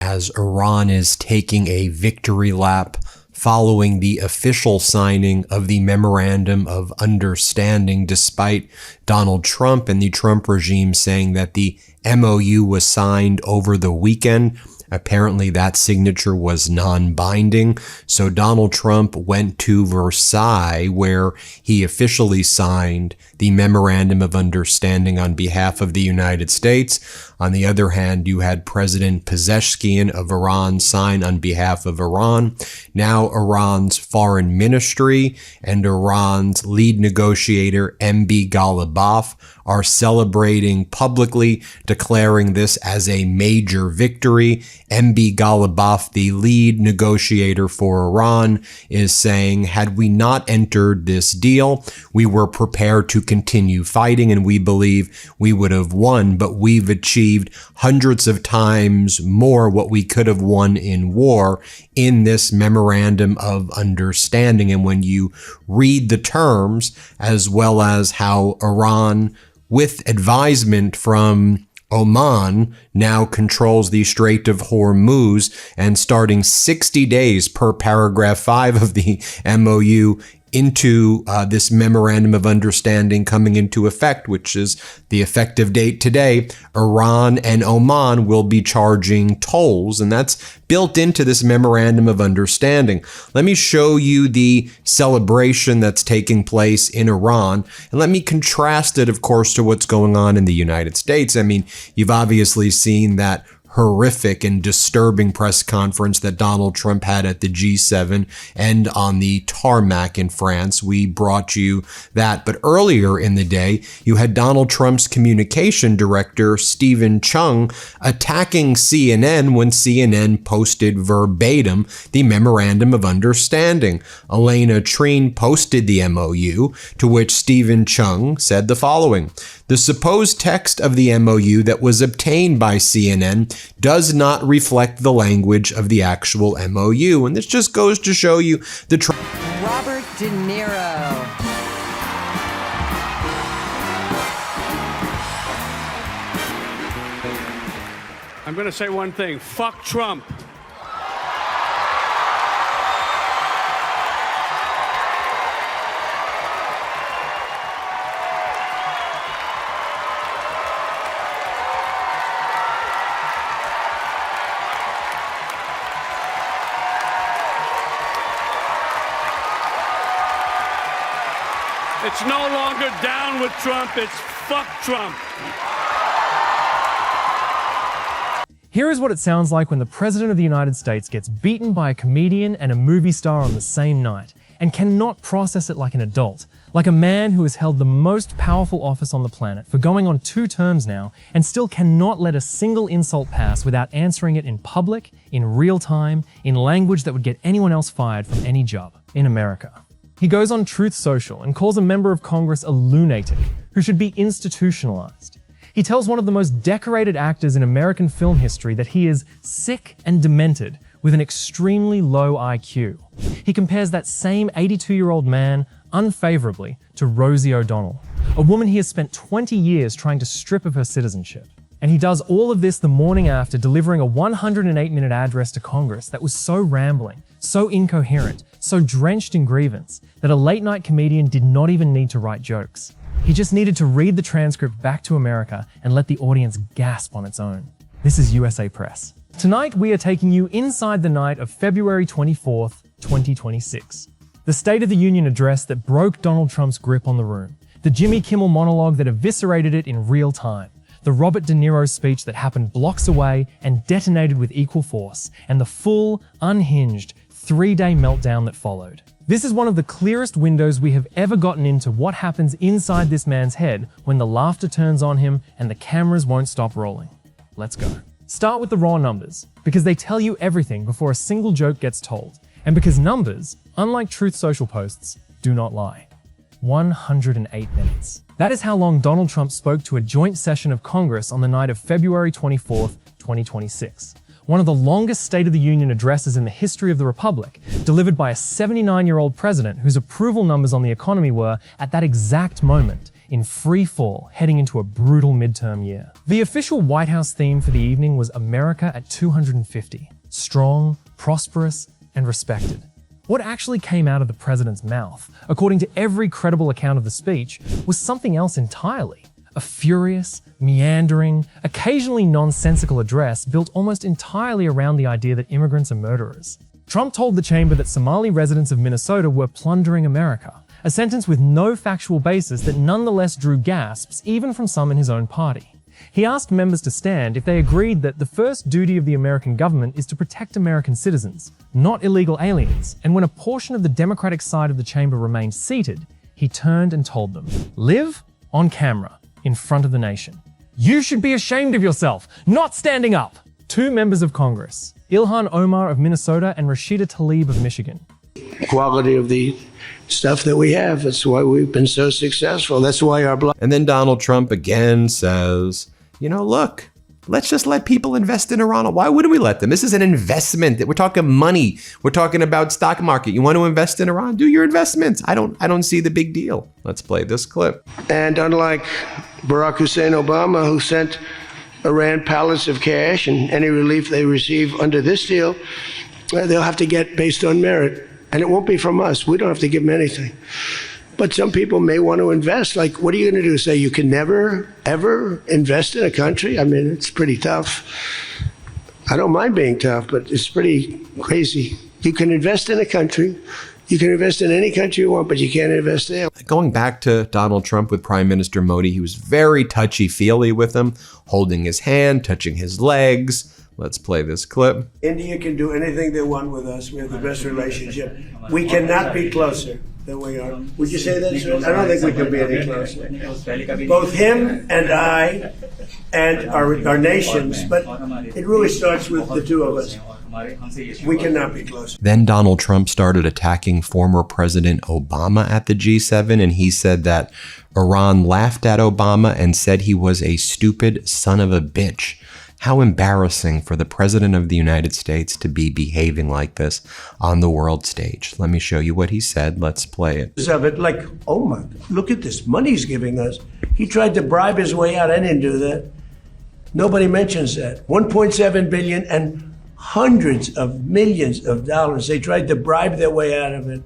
as Iran is taking a victory lap following the official signing of the Memorandum of Understanding, despite Donald Trump and the Trump regime saying that the MOU was signed over the weekend. Apparently that signature was non-binding. So Donald Trump went to Versailles, where he officially signed the Memorandum of Understanding on behalf of the United States. On the other hand, you had President Pezeshkian of Iran sign on behalf of Iran. Now Iran's foreign ministry and Iran's lead negotiator, MB Ghalibaf, are celebrating publicly, declaring this as a major victory. MB Ghalibaf, the lead negotiator for Iran, is saying, had we not entered this deal, we were prepared to continue fighting and we believe we would have won, but we've achieved hundreds of times more what we could have won in war in this Memorandum of Understanding. And when you read the terms, as well as how Iran, with advisement from Oman, now controls the Strait of Hormuz, and starting 60 days per paragraph 5 of the MOU into this Memorandum of Understanding coming into effect, which is the effective date today, Iran and Oman will be charging tolls, and that's built into this Memorandum of Understanding. Let me show you the celebration that's taking place in Iran, and let me contrast it, of course, to what's going on in the United States. I mean, you've obviously seen that horrific and disturbing press conference that Donald Trump had at the G7 and on the tarmac in France. We brought you that. But earlier in the day, you had Donald Trump's communication director, Stephen Chung, attacking CNN when CNN posted verbatim the Memorandum of Understanding. Elena Treen posted the MOU, to which Stephen Chung said the following: the supposed text of the MOU that was obtained by CNN does not reflect the language of the actual MOU. And this just goes to show you the Robert De Niro. I'm going to say one thing. Fuck Trump. It's no longer down with Trump, it's fuck Trump. Here is what it sounds like when the President of the United States gets beaten by a comedian and a movie star on the same night, and cannot process it like an adult, like a man who has held the most powerful office on the planet for going on 2 terms now, and still cannot let a single insult pass without answering it in public, in real time, in language that would get anyone else fired from any job in America. He goes on Truth Social and calls a member of Congress a lunatic who should be institutionalized. He tells one of the most decorated actors in American film history that he is sick and demented with an extremely low IQ. He compares that same 82-year-old man unfavorably to Rosie O'Donnell, a woman he has spent 20 years trying to strip of her citizenship. And he does all of this the morning after delivering a 108-minute address to Congress that was so rambling, so incoherent, so drenched in grievance, that a late-night comedian did not even need to write jokes. He just needed to read the transcript back to America and let the audience gasp on its own. This is USA Press. Tonight, we are taking you inside the night of February 24th, 2026. The State of the Union address that broke Donald Trump's grip on the room. The Jimmy Kimmel monologue that eviscerated it in real time. The Robert De Niro speech that happened blocks away and detonated with equal force. And the full, unhinged, 3-day meltdown that followed. This is one of the clearest windows we have ever gotten into what happens inside this man's head when the laughter turns on him and the cameras won't stop rolling. Let's go. Start with the raw numbers, because they tell you everything before a single joke gets told. And because numbers, unlike Truth Social posts, do not lie. 108 minutes. That is how long Donald Trump spoke to a joint session of Congress on the night of February 24th, 2026. One of the longest State of the Union addresses in the history of the Republic, delivered by a 79-year-old president whose approval numbers on the economy were, at that exact moment, in free fall heading into a brutal midterm year. The official White House theme for the evening was America at 250, strong, prosperous, and respected. What actually came out of the president's mouth, according to every credible account of the speech, was something else entirely. A furious, meandering, occasionally nonsensical address built almost entirely around the idea that immigrants are murderers. Trump told the chamber that Somali residents of Minnesota were plundering America, a sentence with no factual basis that nonetheless drew gasps even from some in his own party. He asked members to stand if they agreed that the first duty of the American government is to protect American citizens, not illegal aliens, and when a portion of the Democratic side of the chamber remained seated, he turned and told them, "Live on camera, in front of the nation. You should be ashamed of yourself, not standing up." Two members of Congress, Ilhan Omar of Minnesota and Rashida Tlaib of Michigan. Quality of the stuff that we have. That's why we've been so successful. That's why our blood. And then Donald Trump again says, look, let's just let people invest in Iran. Why wouldn't we let them? This is an investment. We're talking money. We're talking about stock market. You want to invest in Iran? Do your investments. I don't see the big deal. Let's play this clip. And unlike Barack Hussein Obama, who sent Iran pallets of cash and any relief they receive under this deal, they'll have to get based on merit. And it won't be from us. We don't have to give them anything. But some people may want to invest. Like, what are you going to do? Say you can never, ever invest in a country? I mean, it's pretty tough. I don't mind being tough, but it's pretty crazy. You can invest in a country. You can invest in any country you want, but you can't invest there. Going back to Donald Trump with Prime Minister Modi, he was very touchy-feely with him, holding his hand, touching his legs. Let's play this clip. India can do anything they want with us. We have the best relationship. We cannot be closer than we are. Would you say that, sir? I don't think we can be any closer. Both him and I and our nations, but it really starts with the two of us. We cannot be closer. Then Donald Trump started attacking former President Obama at the G7, and he said that Iran laughed at Obama and said he was a stupid son of a bitch. How embarrassing for the President of the United States to be behaving like this on the world stage. Let me show you what he said. Let's play it. Of it, like, oh my, look at this money he's giving us. He tried to bribe his way out. I didn't do that. Nobody mentions that. 1.7 billion and hundreds of millions of dollars. They tried to bribe their way out of it.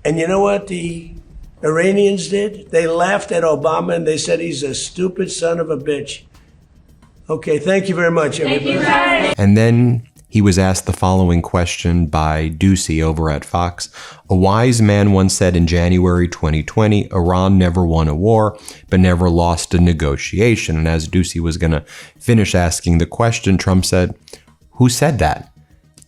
And you know what the Iranians did? They laughed at Obama and they said he's a stupid son of a bitch. Okay, thank you very much, everybody. Thank you. And then he was asked the following question by Ducey over at Fox. A wise man once said in January 2020, Iran never won a war, but never lost a negotiation. And as Ducey was going to finish asking the question, Trump said, who said that?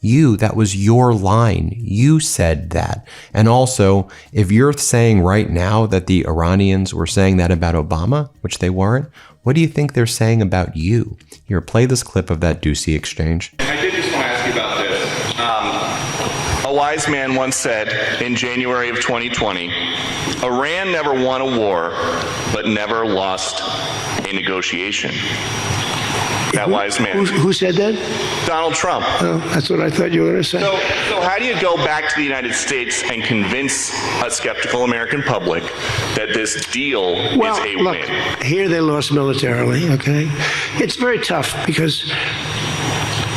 You, that was your line. You said that. And also, if you're saying right now that the Iranians were saying that about Obama, which they weren't, what do you think they're saying about you? Here, play this clip of that Ducey exchange. I did just want to ask you about this. A wise man once said in January of 2020, Iran never won a war, but never lost a negotiation. That wise man. Who said that? Donald Trump. Oh, that's what I thought you were going to say. So how do you go back to the United States and convince a skeptical American public that this deal is a win? Here they lost militarily, okay? It's very tough because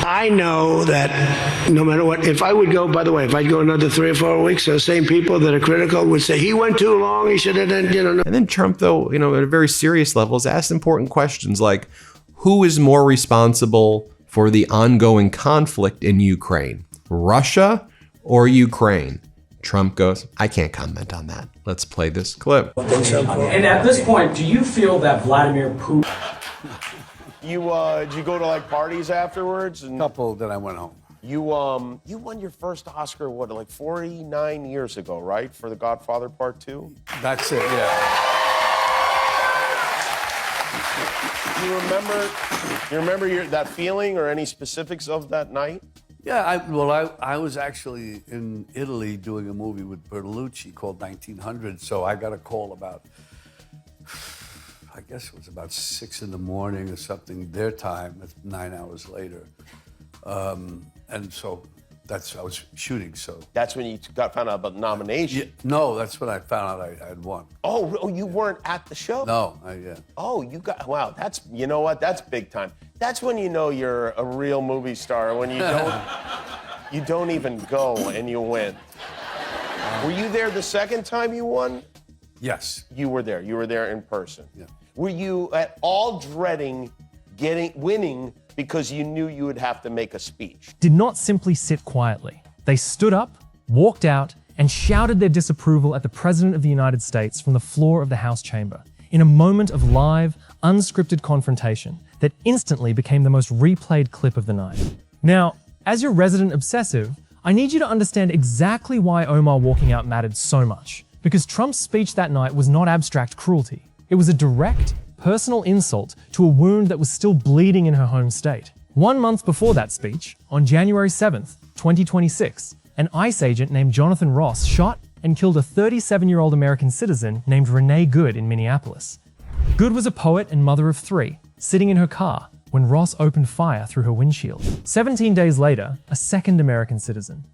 I know that no matter what, if I would go, by the way, if I'd go another 3 or 4 weeks, those same people that are critical would say, he went too long, he should have done, No. And then Trump, though, at a very serious level, has asked important questions like, who is more responsible for the ongoing conflict in Ukraine, Russia or Ukraine? Trump goes, I can't comment on that. Let's play this clip. And at this point, do you feel that Vladimir Putin... Did you go to like parties afterwards? A couple that I went home. You won your first Oscar, what, like 49 years ago, right? For The Godfather Part 2? That's it, yeah. You remember that feeling or any specifics of that night? Yeah, I was actually in Italy doing a movie with Bertolucci called 1900, so I got a call about, I guess it was about 6 in the morning or something, their time, it's 9 hours later. And so I was shooting, so. That's when you found out about the nomination. Yeah, no, that's when I found out I had won. Oh, you weren't at the show? No, Oh, wow, you know what? That's big time. That's when you know you're a real movie star, when you don't even go and you win. Were you there the second time you won? Yes. You were there. You were there in person. Yeah. Were you at all dreading winning because you knew you would have to make a speech? Did not simply sit quietly. They stood up, walked out, and shouted their disapproval at the President of the United States from the floor of the House chamber in a moment of live, unscripted confrontation that instantly became the most replayed clip of the night. Now, as your resident obsessive, I need you to understand exactly why Omar walking out mattered so much. Because Trump's speech that night was not abstract cruelty. It was a direct, personal insult to a wound that was still bleeding in her home state. 1 month before that speech, on January 7th, 2026, an ICE agent named Jonathan Ross shot and killed a 37-year-old American citizen named Renee Good in Minneapolis. Good was a poet and mother of 3, sitting in her car when Ross opened fire through her windshield. 17 days later, a second American citizen.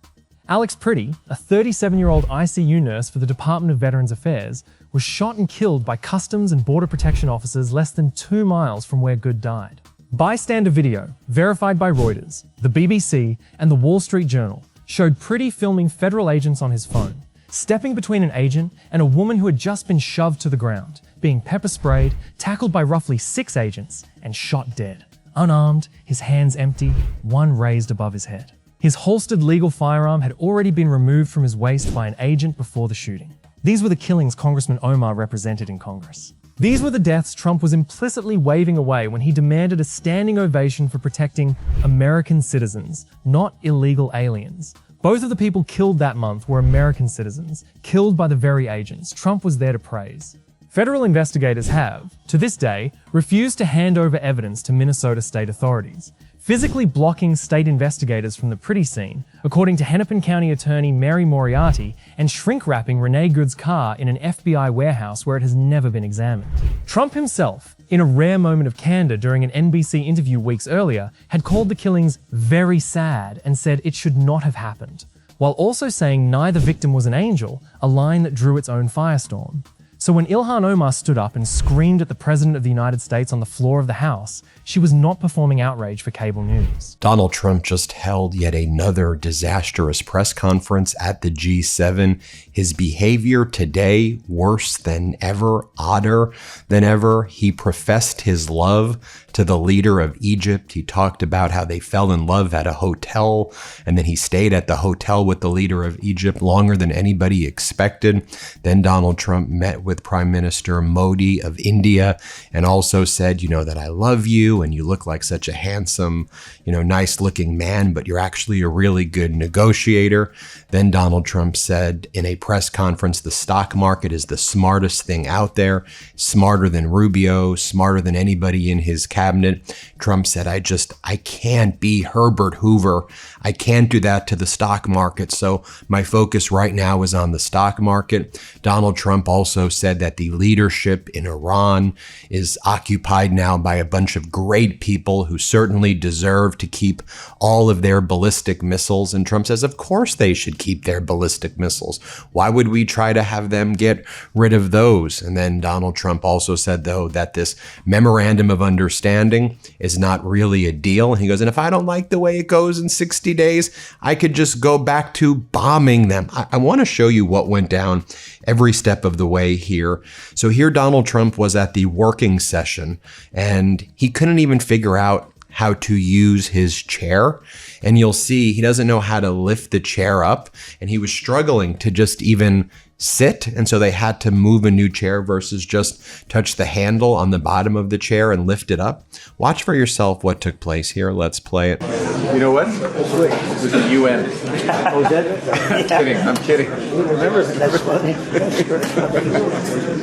Alex Priddy, a 37-year-old ICU nurse for the Department of Veterans Affairs, was shot and killed by Customs and Border Protection officers less than 2 miles from where Good died. Bystander video, verified by Reuters, the BBC, and the Wall Street Journal, showed Priddy filming federal agents on his phone, stepping between an agent and a woman who had just been shoved to the ground, being pepper sprayed, tackled by roughly 6 agents, and shot dead. Unarmed, his hands empty, one raised above his head. His holstered legal firearm had already been removed from his waist by an agent before the shooting. These were the killings Congressman Omar represented in Congress. These were the deaths Trump was implicitly waving away when he demanded a standing ovation for protecting American citizens, not illegal aliens. Both of the people killed that month were American citizens, killed by the very agents Trump was there to praise. Federal investigators have, to this day, refused to hand over evidence to Minnesota state authorities, physically blocking state investigators from the Priddy scene, according to Hennepin County Attorney Mary Moriarty, and shrink-wrapping Renee Good's car in an FBI warehouse where it has never been examined. Trump himself, in a rare moment of candor during an NBC interview weeks earlier, had called the killings very sad and said it should not have happened, while also saying neither victim was an angel, a line that drew its own firestorm. So when Ilhan Omar stood up and screamed at the President of the United States on the floor of the House, she was not performing outrage for cable news. Donald Trump just held yet another disastrous press conference at the G7. His behavior today, worse than ever, odder than ever. He professed his love to the leader of Egypt. He talked about how they fell in love at a hotel, and then he stayed at the hotel with the leader of Egypt longer than anybody expected. Then Donald Trump met with Prime Minister Modi of India and also said, that I love you and you look like such a handsome, nice looking man, but you're actually a really good negotiator. Then Donald Trump said in a press conference, the stock market is the smartest thing out there, smarter than Rubio, smarter than anybody in his cabinet. Trump said, I can't be Herbert Hoover. I can't do that to the stock market. So my focus right now is on the stock market. Donald Trump also said that the leadership in Iran is occupied now by a bunch of great people who certainly deserve to keep all of their ballistic missiles. And Trump says, of course they should keep their ballistic missiles. Why would we try to have them get rid of those? And then Donald Trump also said, though, that this memorandum of understanding is not really a deal. And he goes, and if I don't like the way it goes in 60 days, I could just go back to bombing them. I want to show you what went down every step of the way here. So here Donald Trump was at the working session and he couldn't even figure out how to use his chair. And you'll see he doesn't know how to lift the chair up and he was struggling to just even sit. And so they had to move a new chair versus just touch the handle on the bottom of the chair and lift it up. Watch for yourself what took place here. Let's play it. You know what? It was the UN. Oh, did it? I'm kidding. Remember, that's funny.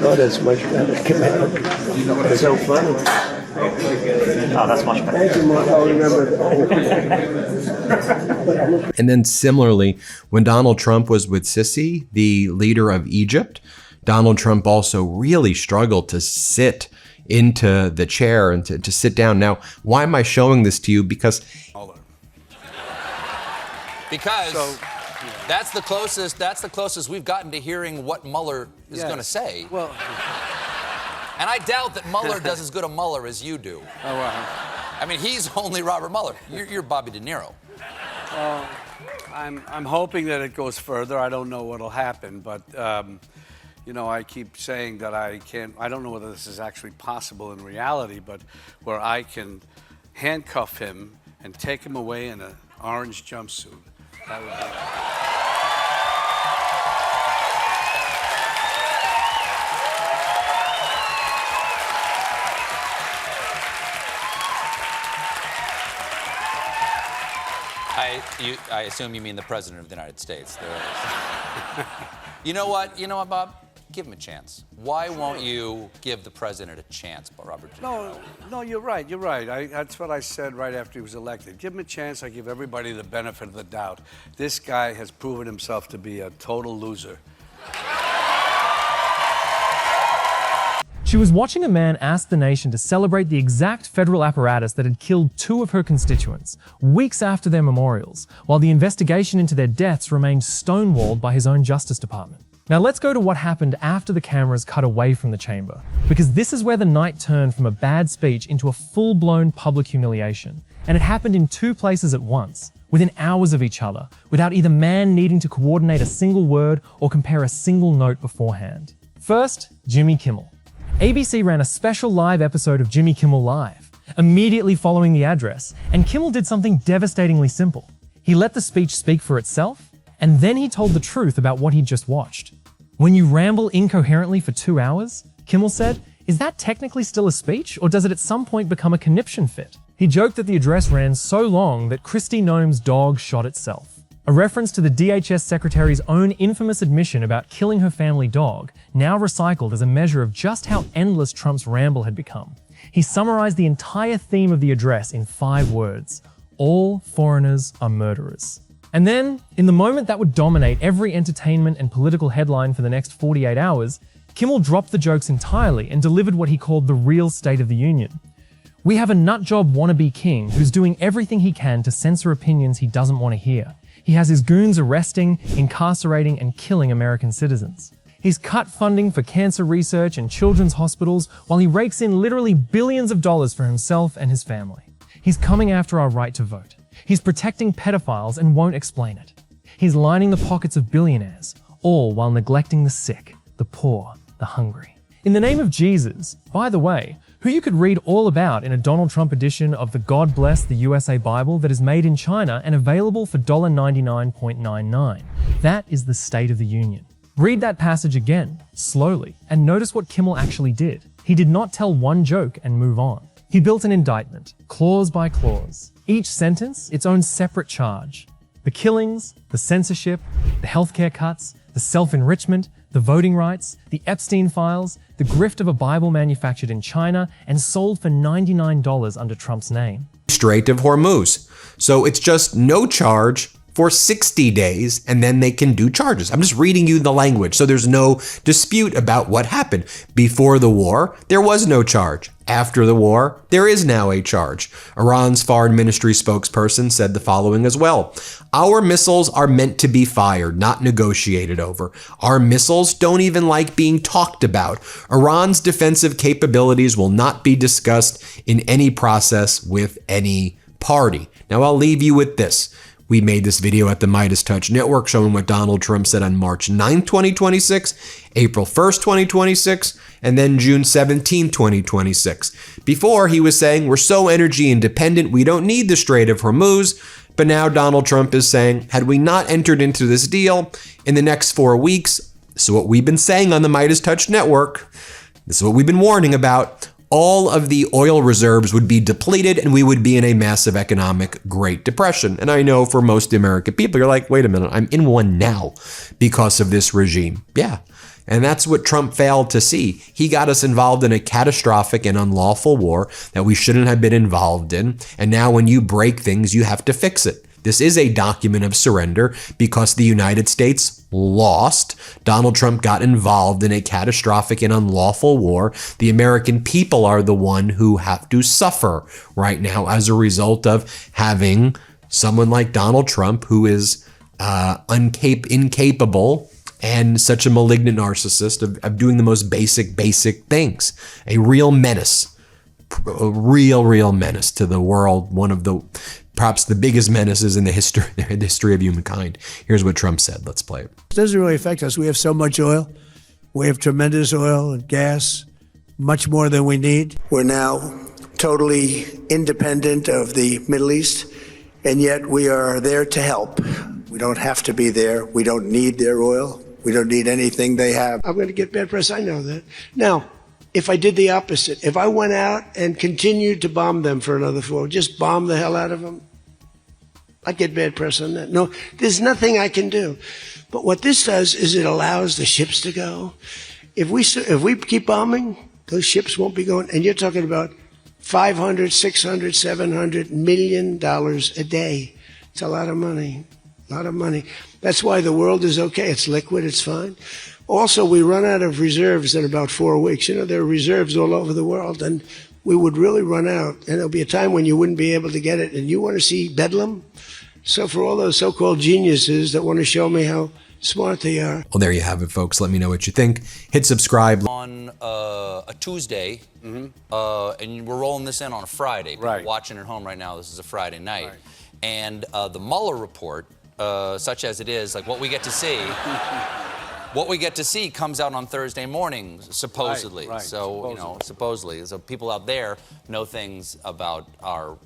Oh, that's much better. It's so funny. Oh, that's much better. Thank you, Mark. I'll remember. And then similarly, when Donald Trump was with Sisi, the leader of Egypt, Donald Trump also really struggled to sit into the chair and to sit down. Now, why am I showing this to you? Because Because that's the closest we've gotten to hearing what Mueller is going to say. Well, and I doubt that Mueller does as good a Mueller as you do. Oh, wow. I mean, he's only Robert Mueller. You're Bobby De Niro. I'm hoping that it goes further. I don't know what'll happen, but you know, I keep saying that I don't know whether this is actually possible in reality, but where I can handcuff him and take him away in an orange jumpsuit. That would be... I assume you mean the President of the United States. You know what, Bob? Give him a chance. Why won't you give the President a chance, Robert De Niro? No, you're right. That's what I said right after he was elected. Give him a chance. I give everybody the benefit of the doubt. This guy has proven himself to be a total loser. She was watching a man ask the nation to celebrate the exact federal apparatus that had killed 2 of her constituents, weeks after their memorials, while the investigation into their deaths remained stonewalled by his own Justice Department. Now let's go to what happened after the cameras cut away from the chamber, because this is where the night turned from a bad speech into a full-blown public humiliation. And it happened in 2 places at once, within hours of each other, without either man needing to coordinate a single word or compare a single note beforehand. First, Jimmy Kimmel. ABC ran a special live episode of Jimmy Kimmel Live, immediately following the address, and Kimmel did something devastatingly simple. He let the speech speak for itself, and then he told the truth about what he'd just watched. When you ramble incoherently for 2 hours, Kimmel said, is that technically still a speech, or does it at some point become a conniption fit? He joked that the address ran so long that Kristi Noem's dog shot itself. A reference to the DHS secretary's own infamous admission about killing her family dog, now recycled as a measure of just how endless Trump's ramble had become. He summarized the entire theme of the address in 5 words: all foreigners are murderers. And then, in the moment that would dominate every entertainment and political headline for the next 48 hours, Kimmel dropped the jokes entirely and delivered what he called the real State of the Union. We have a nutjob wannabe king who's doing everything he can to censor opinions he doesn't want to hear. He has his goons arresting, incarcerating, and killing American citizens. He's cut funding for cancer research and children's hospitals while he rakes in literally billions of dollars for himself and his family. He's coming after our right to vote. He's protecting pedophiles and won't explain it. He's lining the pockets of billionaires, all while neglecting the sick, the poor, the hungry. In the name of Jesus, by the way, who you could read all about in a Donald Trump edition of the God Bless the USA Bible that is made in China and available for $99.99. That is the State of the Union. Read that passage again, slowly, and notice what Kimmel actually did. He did not tell one joke and move on. He built an indictment, clause by clause. Each sentence, its own separate charge. The killings, the censorship, the healthcare cuts, the self-enrichment, the voting rights, the Epstein files, the grift of a Bible manufactured in China and sold for $99 under Trump's name. Strait of Hormuz. So it's just no charge for 60 days, and then they can do charges. I'm just reading you the language, so there's no dispute about what happened. Before the war, there was no charge. After the war, there is now a charge. Iran's foreign ministry spokesperson said the following as well. Our missiles are meant to be fired, not negotiated over. Our missiles don't even like being talked about. Iran's defensive capabilities will not be discussed in any process with any party. Now I'll leave you with this. We made this video at the Midas Touch Network showing what Donald Trump said on March 9, 2026, April 1st, 2026, and then June 17, 2026. Before, he was saying, we're so energy independent, we don't need the Strait of Hormuz. But now Donald Trump is saying, had we not entered into this deal in the next 4 weeks, this is what we've been saying on the Midas Touch Network, this is what we've been warning about, all of the oil reserves would be depleted and we would be in a massive economic Great Depression. And I know for most American people, you're like, wait a minute, I'm in one now because of this regime. Yeah. And that's what Trump failed to see. He got us involved in a catastrophic and unlawful war that we shouldn't have been involved in. And now when you break things, you have to fix it. This is a document of surrender because the United States lost. Donald Trump got involved in a catastrophic and unlawful war. The American people are the one who have to suffer right now as a result of having someone like Donald Trump, who is incapable and such a malignant narcissist of doing the most basic things. A real menace. A real menace to the world. One of the, perhaps the biggest menaces in the history of humankind. Here's what Trump said. Let's play it. It doesn't really affect us. We have so much oil. We have tremendous oil and gas, much more than we need. We're now totally independent of the Middle East, and yet we are there to help. We don't have to be there. We don't need their oil. We don't need anything they have. I'm going to get bad press. I know that. Now, if I did the opposite, if I went out and continued to bomb them for another 4, just bomb the hell out of them, I'd get bad press on that. No, there's nothing I can do. But what this does is it allows the ships to go. If we keep bombing, those ships won't be going. And you're talking about $500, $600, $700 million a day. It's a lot of money. A lot of money. That's why the world is okay. It's liquid. It's fine. Also, we run out of reserves in about 4 weeks. You know, there are reserves all over the world, and we would really run out. And there'll be a time when you wouldn't be able to get it. And you want to see bedlam? So for all those so-called geniuses that want to show me how smart they are. Well, there you have it, folks. Let me know what you think. Hit subscribe. On a Tuesday, and we're rolling this in on a Friday. Right. Watching at home right now, this is a Friday night. Right. And the Mueller report, such as it is, like what we get to see, comes out on Thursday morning, supposedly. Right. So, supposedly. So people out there know things about our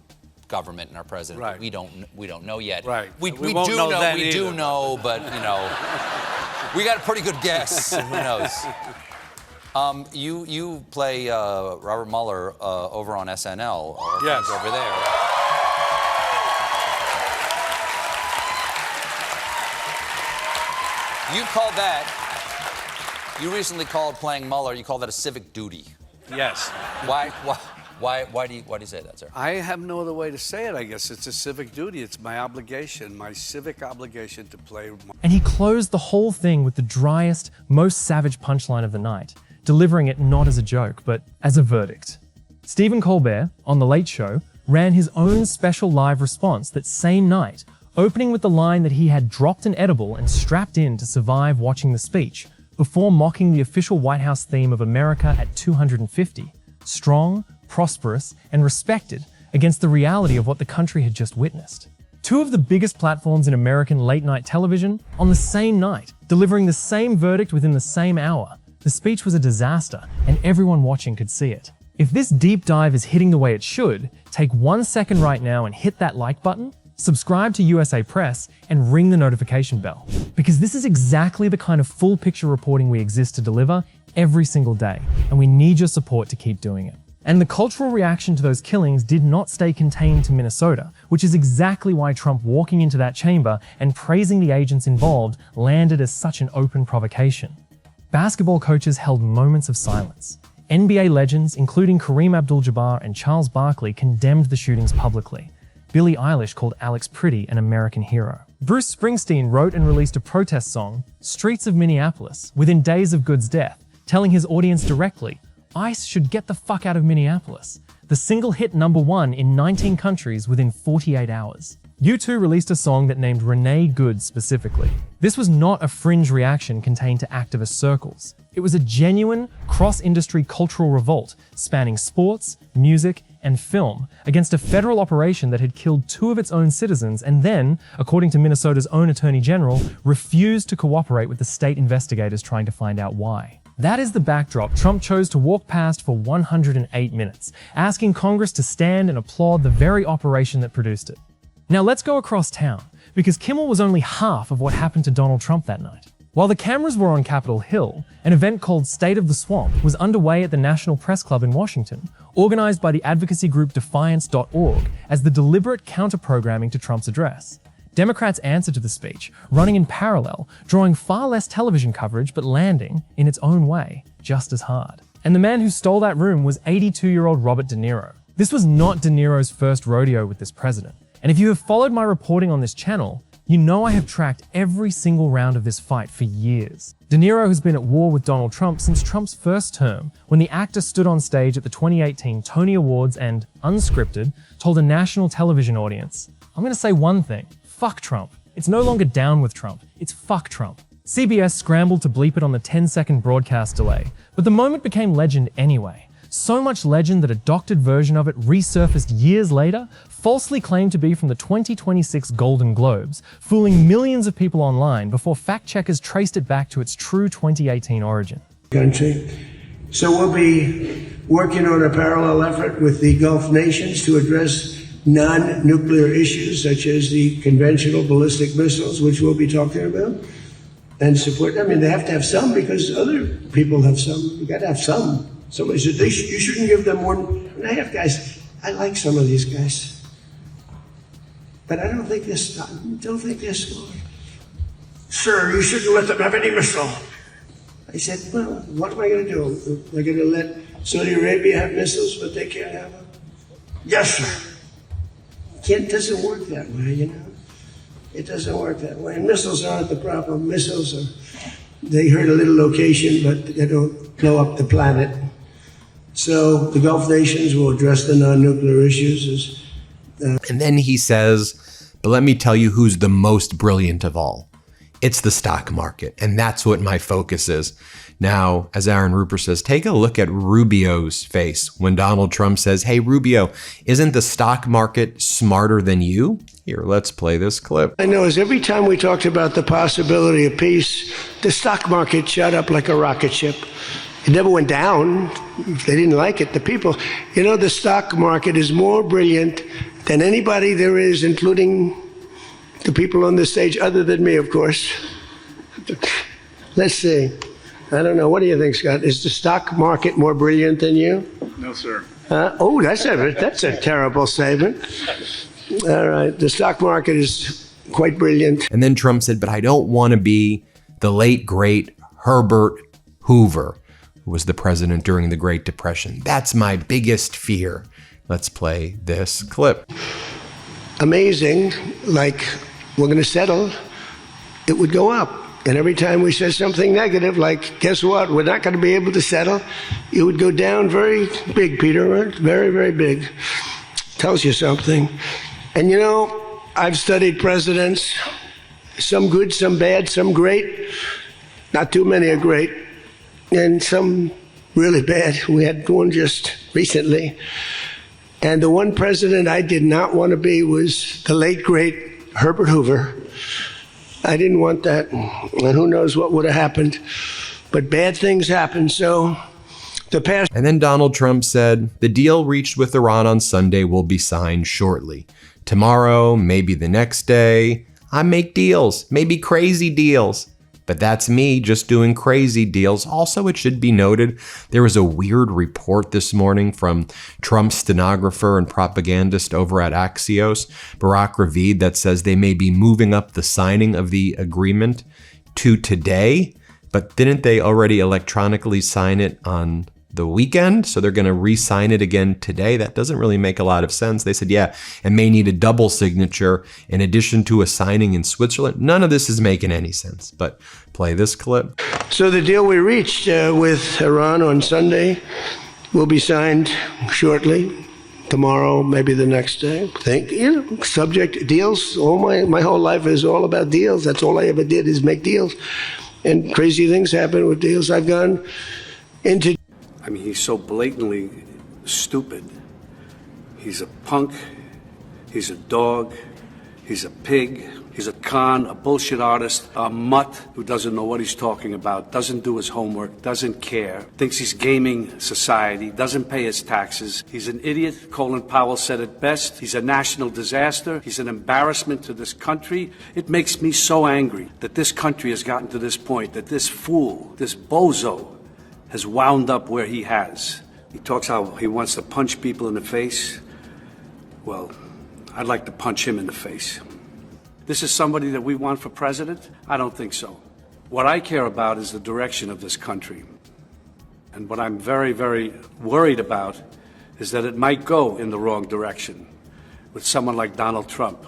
government and our president. Right. We don't know yet. Right. We won't do know. know. We do know, but we got a pretty good guess. Who knows? You play Robert Mueller over on SNL. Yes. Over there. You called that. You recently called playing Mueller. You called that a civic duty. Yes. Why do you say that, sir? I have no other way to say it, I guess. It's a civic duty. It's my obligation, my civic obligation to play. And he closed the whole thing with the driest, most savage punchline of the night, delivering it not as a joke, but as a verdict. Stephen Colbert, on The Late Show, ran his own special live response that same night, opening with the line that he had dropped an edible and strapped in to survive watching the speech, before mocking the official White House theme of America at 250, strong, prosperous, and respected against the reality of what the country had just witnessed. Two of the biggest platforms in American late-night television on the same night, delivering the same verdict within the same hour. The speech was a disaster, and everyone watching could see it. If this deep dive is hitting the way it should, take 1 second right now and hit that like button, subscribe to USA Press, and ring the notification bell. Because this is exactly the kind of full picture reporting we exist to deliver every single day, and we need your support to keep doing it. And the cultural reaction to those killings did not stay contained to Minnesota, which is exactly why Trump walking into that chamber and praising the agents involved landed as such an open provocation. Basketball coaches held moments of silence. NBA legends, including Kareem Abdul-Jabbar and Charles Barkley, condemned the shootings publicly. Billie Eilish called Alex Pretty an American hero. Bruce Springsteen wrote and released a protest song, Streets of Minneapolis, within days of Good's death, telling his audience directly, ICE should get the fuck out of Minneapolis. The single hit #1 in 19 countries within 48 hours. U2 released a song that named Renee Good specifically. This was not a fringe reaction contained to activist circles. It was a genuine, cross-industry cultural revolt spanning sports, music, and film against a federal operation that had killed 2 of its own citizens and then, according to Minnesota's own Attorney General, refused to cooperate with the state investigators trying to find out why. That is the backdrop Trump chose to walk past for 108 minutes, asking Congress to stand and applaud the very operation that produced it. Now let's go across town, because Kimmel was only half of what happened to Donald Trump that night. While the cameras were on Capitol Hill, an event called State of the Swamp was underway at the National Press Club in Washington, organized by the advocacy group Defiance.org as the deliberate counter-programming to Trump's address. Democrats answered to the speech, running in parallel, drawing far less television coverage but landing, in its own way, just as hard. And the man who stole that room was 82-year-old Robert De Niro. This was not De Niro's first rodeo with this president. And if you have followed my reporting on this channel, you know I have tracked every single round of this fight for years. De Niro has been at war with Donald Trump since Trump's first term, when the actor stood on stage at the 2018 Tony Awards and, unscripted, told a national television audience, I'm going to say one thing. Fuck Trump. It's no longer down with Trump. It's fuck Trump. CBS scrambled to bleep it on the 10-second broadcast delay, but the moment became legend anyway. So much legend that a doctored version of it resurfaced years later, falsely claimed to be from the 2026 Golden Globes, fooling millions of people online before fact-checkers traced it back to its true 2018 origin. Country. So we'll be working on a parallel effort with the Gulf nations to address non-nuclear issues such as the conventional ballistic missiles, which we'll be talking about, and support. I mean, they have to have some because other people have some. You got to have some. Somebody said you shouldn't give them more. And I have guys. I like some of these guys, but I don't think they're smart. Sir, you shouldn't let them have any missile. I said, well, what am I going to do? Am I going to let Saudi Arabia have missiles, but they can't have them? Yes, sir. It doesn't work that way, you know. It doesn't work that way. And missiles aren't the problem. Missiles they hurt a little location, but they don't blow up the planet. So the Gulf nations will address the non-nuclear issues. And then he says, but let me tell you who's the most brilliant of all. It's the stock market. And that's what my focus is. Now, as Aaron Rupert says, take a look at Rubio's face when Donald Trump says, hey, Rubio, isn't the stock market smarter than you? Here, let's play this clip. I know, as every time we talked about the possibility of peace, the stock market shot up like a rocket ship. It never went down. They didn't like it. The people, you know, the stock market is more brilliant than anybody there is, including the people on the stage, other than me, of course. Let's see. I don't know. What do you think, Scott? Is the stock market more brilliant than you? No, sir. Oh, that's a terrible statement. All right. The stock market is quite brilliant. And then Trump said, but I don't want to be the late, great Herbert Hoover, who was the president during the Great Depression. That's my biggest fear. Let's play this clip. Amazing, like we're going to settle, it would go up. And every time we said something negative, like, guess what, we're not going to be able to settle, it would go down very big, Peter, right? Very, very big. Tells you something. And you know, I've studied presidents, some good, some bad, some great. Not too many are great. And some really bad. We had one just recently. And the one president I did not want to be was the late, great Herbert Hoover. I didn't want that. And who knows what would have happened. But bad things happen, so the past... And then Donald Trump said, the deal reached with Iran on Sunday will be signed shortly. Tomorrow, maybe the next day. I make deals, maybe crazy deals. But that's me just doing crazy deals. Also, it should be noted, there was a weird report this morning from Trump's stenographer and propagandist over at Axios, Barack Ravid, that says they may be moving up the signing of the agreement to today. But didn't they already electronically sign it on the weekend? So they're going to re-sign it again today. That doesn't really make a lot of sense. They said, yeah, and may need a double signature in addition to a signing in Switzerland. None of this is making any sense, but play this clip. So the deal we reached with Iran on Sunday will be signed shortly. Tomorrow, maybe the next day. Subject deals. My whole life is all about deals. That's all I ever did is make deals. And crazy things happen with deals. I've gone into... I mean, he's so blatantly stupid. He's a punk. He's a dog. He's a pig. He's a con, a bullshit artist, a mutt who doesn't know what he's talking about, doesn't do his homework, doesn't care, thinks he's gaming society, doesn't pay his taxes. He's an idiot. Colin Powell said it best. He's a national disaster. He's an embarrassment to this country. It makes me so angry that this country has gotten to this point, that this fool, this bozo, has wound up where he has. He talks how he wants to punch people in the face. Well, I'd like to punch him in the face. This is somebody that we want for president? I don't think so. What I care about is the direction of this country. And what I'm very, very worried about is that it might go in the wrong direction with someone like Donald Trump.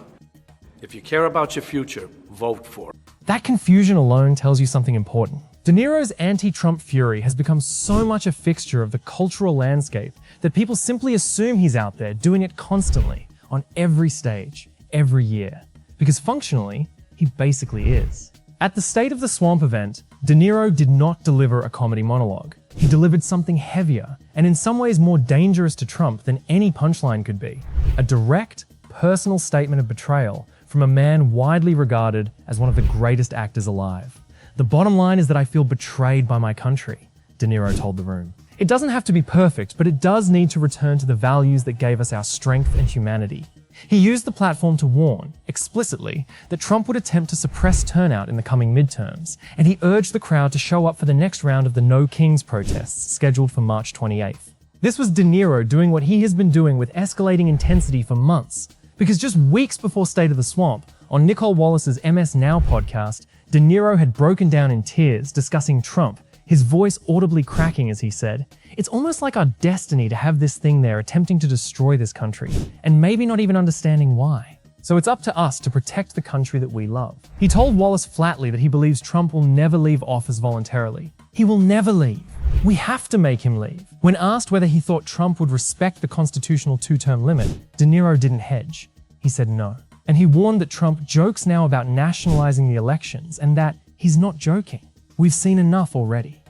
If you care about your future, vote for it. That confusion alone tells you something important. De Niro's anti-Trump fury has become so much a fixture of the cultural landscape that people simply assume he's out there doing it constantly, on every stage. every year, because functionally, he basically is. At the State of the Swamp event, De Niro did not deliver a comedy monologue. He delivered something heavier, and in some ways more dangerous to Trump than any punchline could be. A direct, personal statement of betrayal from a man widely regarded as one of the greatest actors alive. The bottom line is that I feel betrayed by my country, De Niro told the room. It doesn't have to be perfect, but it does need to return to the values that gave us our strength and humanity. He used the platform to warn, explicitly, that Trump would attempt to suppress turnout in the coming midterms, and he urged the crowd to show up for the next round of the No Kings protests scheduled for March 28th. This was De Niro doing what he has been doing with escalating intensity for months, because just weeks before State of the Swamp, on Nicole Wallace's MS Now podcast, De Niro had broken down in tears discussing Trump, his voice audibly cracking as he said, "It's almost like our destiny to have this thing there attempting to destroy this country, and maybe not even understanding why. So it's up to us to protect the country that we love." He told Wallace flatly that he believes Trump will never leave office voluntarily. He will never leave. We have to make him leave. When asked whether he thought Trump would respect the constitutional two-term limit, De Niro didn't hedge. He said no. And he warned that Trump jokes now about nationalizing the elections and that he's not joking. We've seen enough already.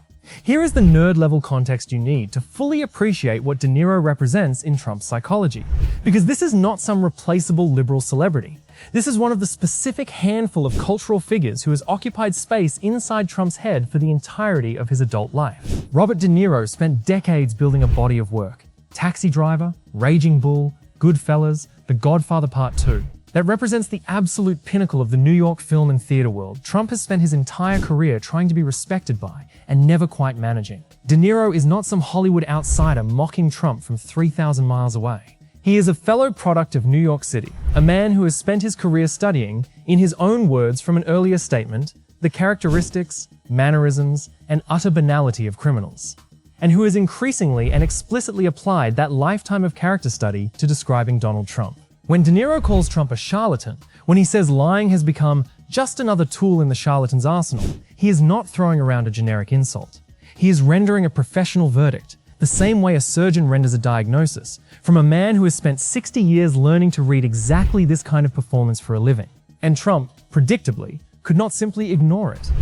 Here is the nerd-level context you need to fully appreciate what De Niro represents in Trump's psychology. Because this is not some replaceable liberal celebrity. This is one of the specific handful of cultural figures who has occupied space inside Trump's head for the entirety of his adult life. Robert De Niro spent decades building a body of work. Taxi Driver, Raging Bull, Goodfellas, The Godfather Part 2. That represents the absolute pinnacle of the New York film and theater world Trump has spent his entire career trying to be respected by and never quite managing. De Niro is not some Hollywood outsider mocking Trump from 3,000 miles away. He is a fellow product of New York City, a man who has spent his career studying, in his own words from an earlier statement, the characteristics, mannerisms, and utter banality of criminals, and who has increasingly and explicitly applied that lifetime of character study to describing Donald Trump. When De Niro calls Trump a charlatan, when he says lying has become just another tool in the charlatan's arsenal, he is not throwing around a generic insult. He is rendering a professional verdict, the same way a surgeon renders a diagnosis, from a man who has spent 60 years learning to read exactly this kind of performance for a living. And Trump, predictably, could not simply ignore it.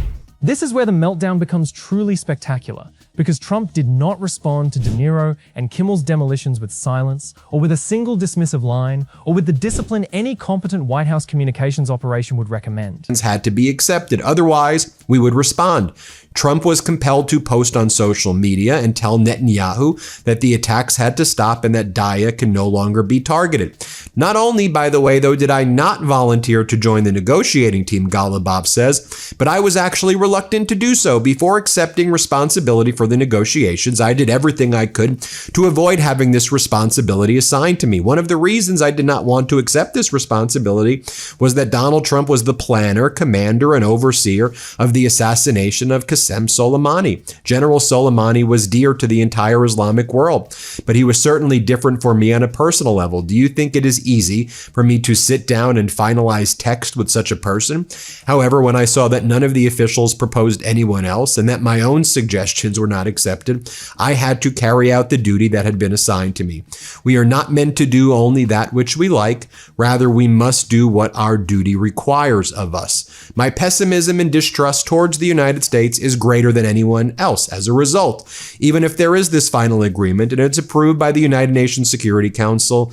This is where the meltdown becomes truly spectacular, because Trump did not respond to De Niro and Kimmel's demolitions with silence, or with a single dismissive line, or with the discipline any competent White House communications operation would recommend. Had to be accepted. Otherwise, we would respond. Trump was compelled to post on social media and tell Netanyahu that the attacks had to stop and that Daya can no longer be targeted. Not only, by the way, though, did I not volunteer to join the negotiating team, Golubov says, but I was actually reluctant to do so. Before accepting responsibility for the negotiations, I did everything I could to avoid having this responsibility assigned to me. One of the reasons I did not want to accept this responsibility was that Donald Trump was the planner, commander, and overseer of the assassination of Qasem Soleimani. General Soleimani was dear to the entire Islamic world, but he was certainly different for me on a personal level. Do you think it is easy for me to sit down and finalize text with such a person? However, when I saw that none of the officials proposed anyone else and that my own suggestions were not accepted, I had to carry out the duty that had been assigned to me. We are not meant to do only that which we like. Rather, we must do what our duty requires of us. My pessimism and distrust towards the United States is greater than anyone else. As a result, even if there is this final agreement and it's approved by the United Nations Security Council,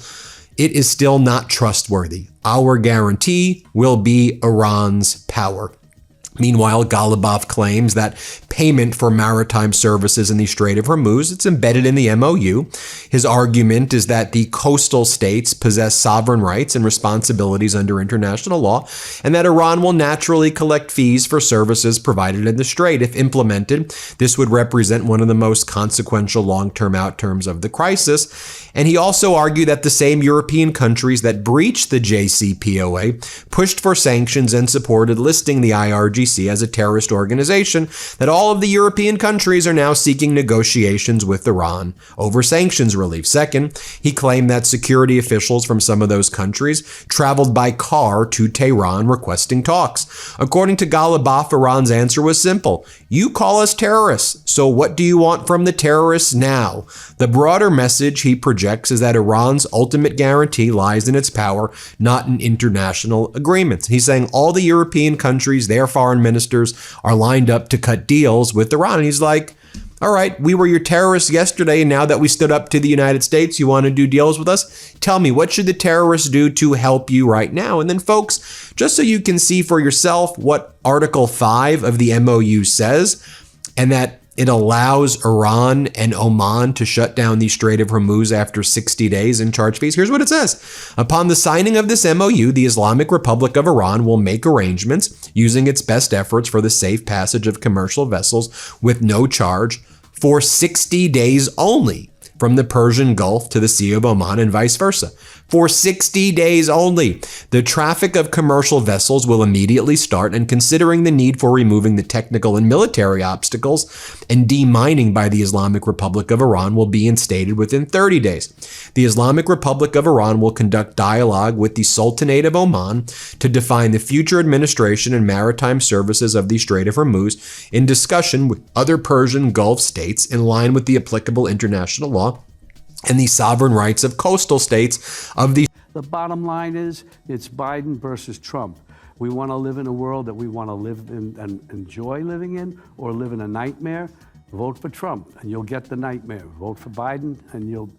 it is still not trustworthy. Our guarantee will be Iran's power. Meanwhile, Golubov claims that payment for maritime services in the Strait of Hormuz, it's embedded in the MOU. His argument is that the coastal states possess sovereign rights and responsibilities under international law, and that Iran will naturally collect fees for services provided in the strait. If implemented, this would represent one of the most consequential long-term outcomes of the crisis. And he also argued that the same European countries that breached the JCPOA pushed for sanctions and supported listing the IRGC see as a terrorist organization, that all of the European countries are now seeking negotiations with Iran over sanctions relief. Second, he claimed that security officials from some of those countries traveled by car to Tehran requesting talks. According to Ghalibaf, Iran's answer was simple. You call us terrorists, so what do you want from the terrorists now? The broader message he projects is that Iran's ultimate guarantee lies in its power, not in international agreements. He's saying all the European countries, their foreign ministers, are lined up to cut deals with Iran. And he's like, all right, we were your terrorists yesterday, and now that we stood up to the United States, you want to do deals with us? Tell me, what should the terrorists do to help you right now? And then, folks, just so you can see for yourself what Article 5 of the MOU says, and that it allows Iran and Oman to shut down the Strait of Hormuz after 60 days and charge fees. Here's what it says. Upon the signing of this MOU, the Islamic Republic of Iran will make arrangements using its best efforts for the safe passage of commercial vessels with no charge for 60 days only from the Persian Gulf to the Sea of Oman and vice versa. For 60 days only. The traffic of commercial vessels will immediately start, and considering the need for removing the technical and military obstacles and demining by the Islamic Republic of Iran will be instated within 30 days. The Islamic Republic of Iran will conduct dialogue with the Sultanate of Oman to define the future administration and maritime services of the Strait of Hormuz in discussion with other Persian Gulf states in line with the applicable international law and the sovereign rights of coastal states of the... The bottom line is, it's Biden versus Trump. We want to live in a world that we want to live in and enjoy living in, or live in a nightmare. Vote for Trump, and you'll get the nightmare. Vote for Biden, and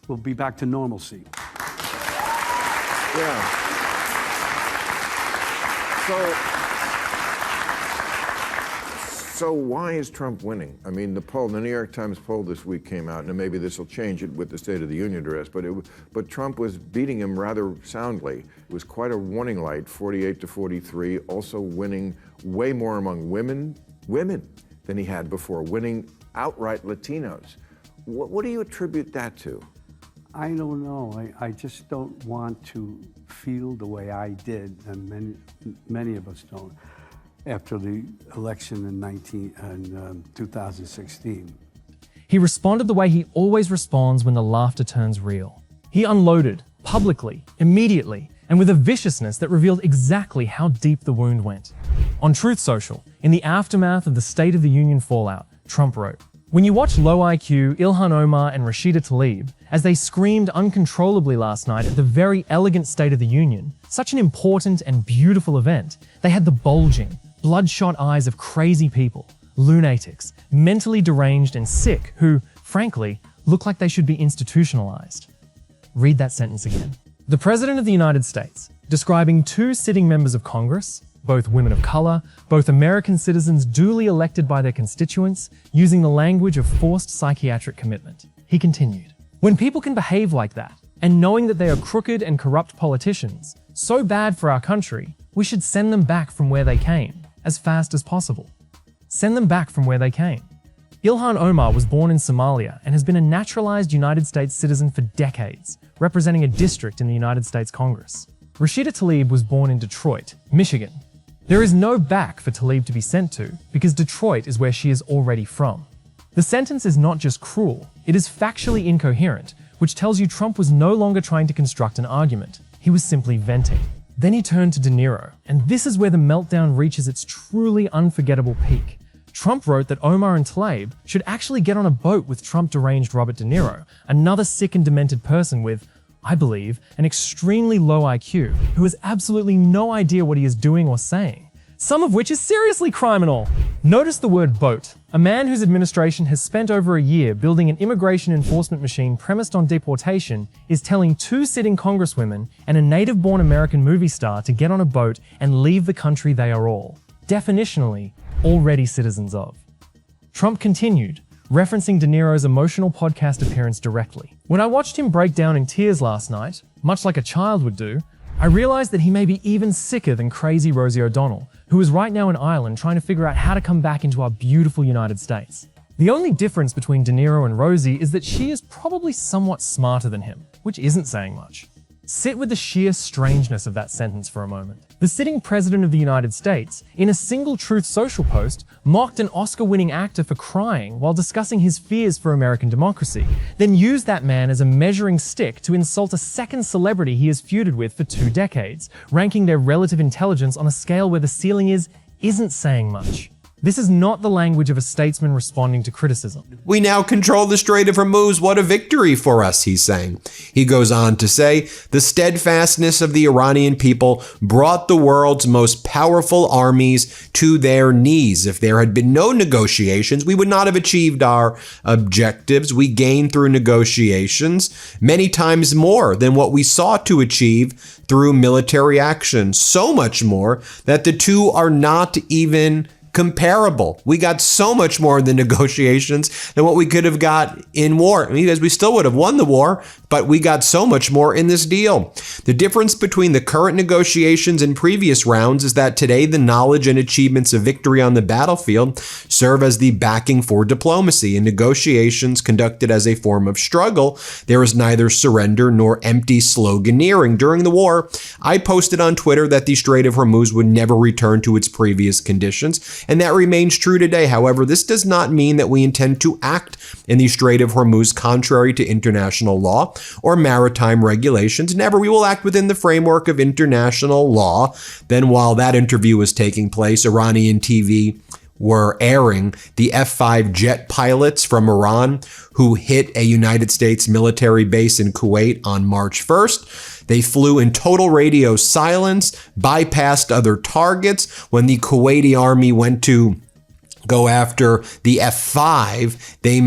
we'll be back to normalcy. Yeah. So why is Trump winning? I mean, the New York Times poll this week came out, and maybe this will change it with the State of the Union address, but Trump was beating him rather soundly. It was quite a warning light, 48 to 43, also winning way more among women than he had before, winning outright Latinos. What do you attribute that to? I don't know. I just don't want to feel the way I did, and many of us don't, after the election in 2016. He responded the way he always responds when the laughter turns real. He unloaded, publicly, immediately, and with a viciousness that revealed exactly how deep the wound went. On Truth Social, in the aftermath of the State of the Union fallout, Trump wrote, "When you watch Low IQ, Ilhan Omar and Rashida Tlaib, as they screamed uncontrollably last night at the very elegant State of the Union, such an important and beautiful event, they had the bulging, bloodshot eyes of crazy people, lunatics, mentally deranged and sick who, frankly, look like they should be institutionalized." Read that sentence again. The President of the United States, describing two sitting members of Congress, both women of color, both American citizens duly elected by their constituents, using the language of forced psychiatric commitment. He continued, "When people can behave like that, and knowing that they are crooked and corrupt politicians, so bad for our country, we should send them back from where they came, as fast as possible. Send them back from where they came." Ilhan Omar was born in Somalia and has been a naturalized United States citizen for decades, representing a district in the United States Congress. Rashida Tlaib was born in Detroit, Michigan. There is no back for Tlaib to be sent to because Detroit is where she is already from. The sentence is not just cruel, it is factually incoherent, which tells you Trump was no longer trying to construct an argument. He was simply venting. Then he turned to De Niro, and this is where the meltdown reaches its truly unforgettable peak. Trump wrote that Omar and Tlaib should actually get on a boat with Trump-deranged Robert De Niro, another sick and demented person with, I believe, an extremely low IQ who has absolutely no idea what he is doing or saying, some of which is seriously criminal. Notice the word boat. A man whose administration has spent over a year building an immigration enforcement machine premised on deportation is telling two sitting congresswomen and a native-born American movie star to get on a boat and leave the country they are all, definitionally, already citizens of. Trump continued, referencing De Niro's emotional podcast appearance directly. "When I watched him break down in tears last night, much like a child would do, I realized that he may be even sicker than crazy Rosie O'Donnell, who is right now in Ireland trying to figure out how to come back into our beautiful United States. The only difference between De Niro and Rosie is that she is probably somewhat smarter than him, which isn't saying much." Sit with the sheer strangeness of that sentence for a moment. The sitting president of the United States, in a single Truth Social post, mocked an Oscar-winning actor for crying while discussing his fears for American democracy, then used that man as a measuring stick to insult a second celebrity he has feuded with for 2 decades, ranking their relative intelligence on a scale where the ceiling isn't saying much. This is not the language of a statesman responding to criticism. We now control the Strait of Hormuz. What a victory for us, he's saying. He goes on to say, the steadfastness of the Iranian people brought the world's most powerful armies to their knees. If there had been no negotiations, we would not have achieved our objectives. We gained through negotiations many times more than what we sought to achieve through military action. So much more that the two are not even comparable. We got so much more in the negotiations than what we could have got in war. I mean, because we still would have won the war, but we got so much more in this deal. The difference between the current negotiations and previous rounds is that today the knowledge and achievements of victory on the battlefield serve as the backing for diplomacy. In negotiations conducted as a form of struggle, there is neither surrender nor empty sloganeering. During the war, I posted on Twitter that the Strait of Hormuz would never return to its previous conditions, and that remains true today. However, this does not mean that we intend to act in the Strait of Hormuz contrary to international law or maritime regulations. Never. We will act within the framework of international law. Then while that interview was taking place, Iranian TV were airing the F-5 jet pilots from Iran who hit a United States military base in Kuwait on March 1st. They flew in total radio silence, bypassed other targets. When the Kuwaiti army went to go after the F-5, they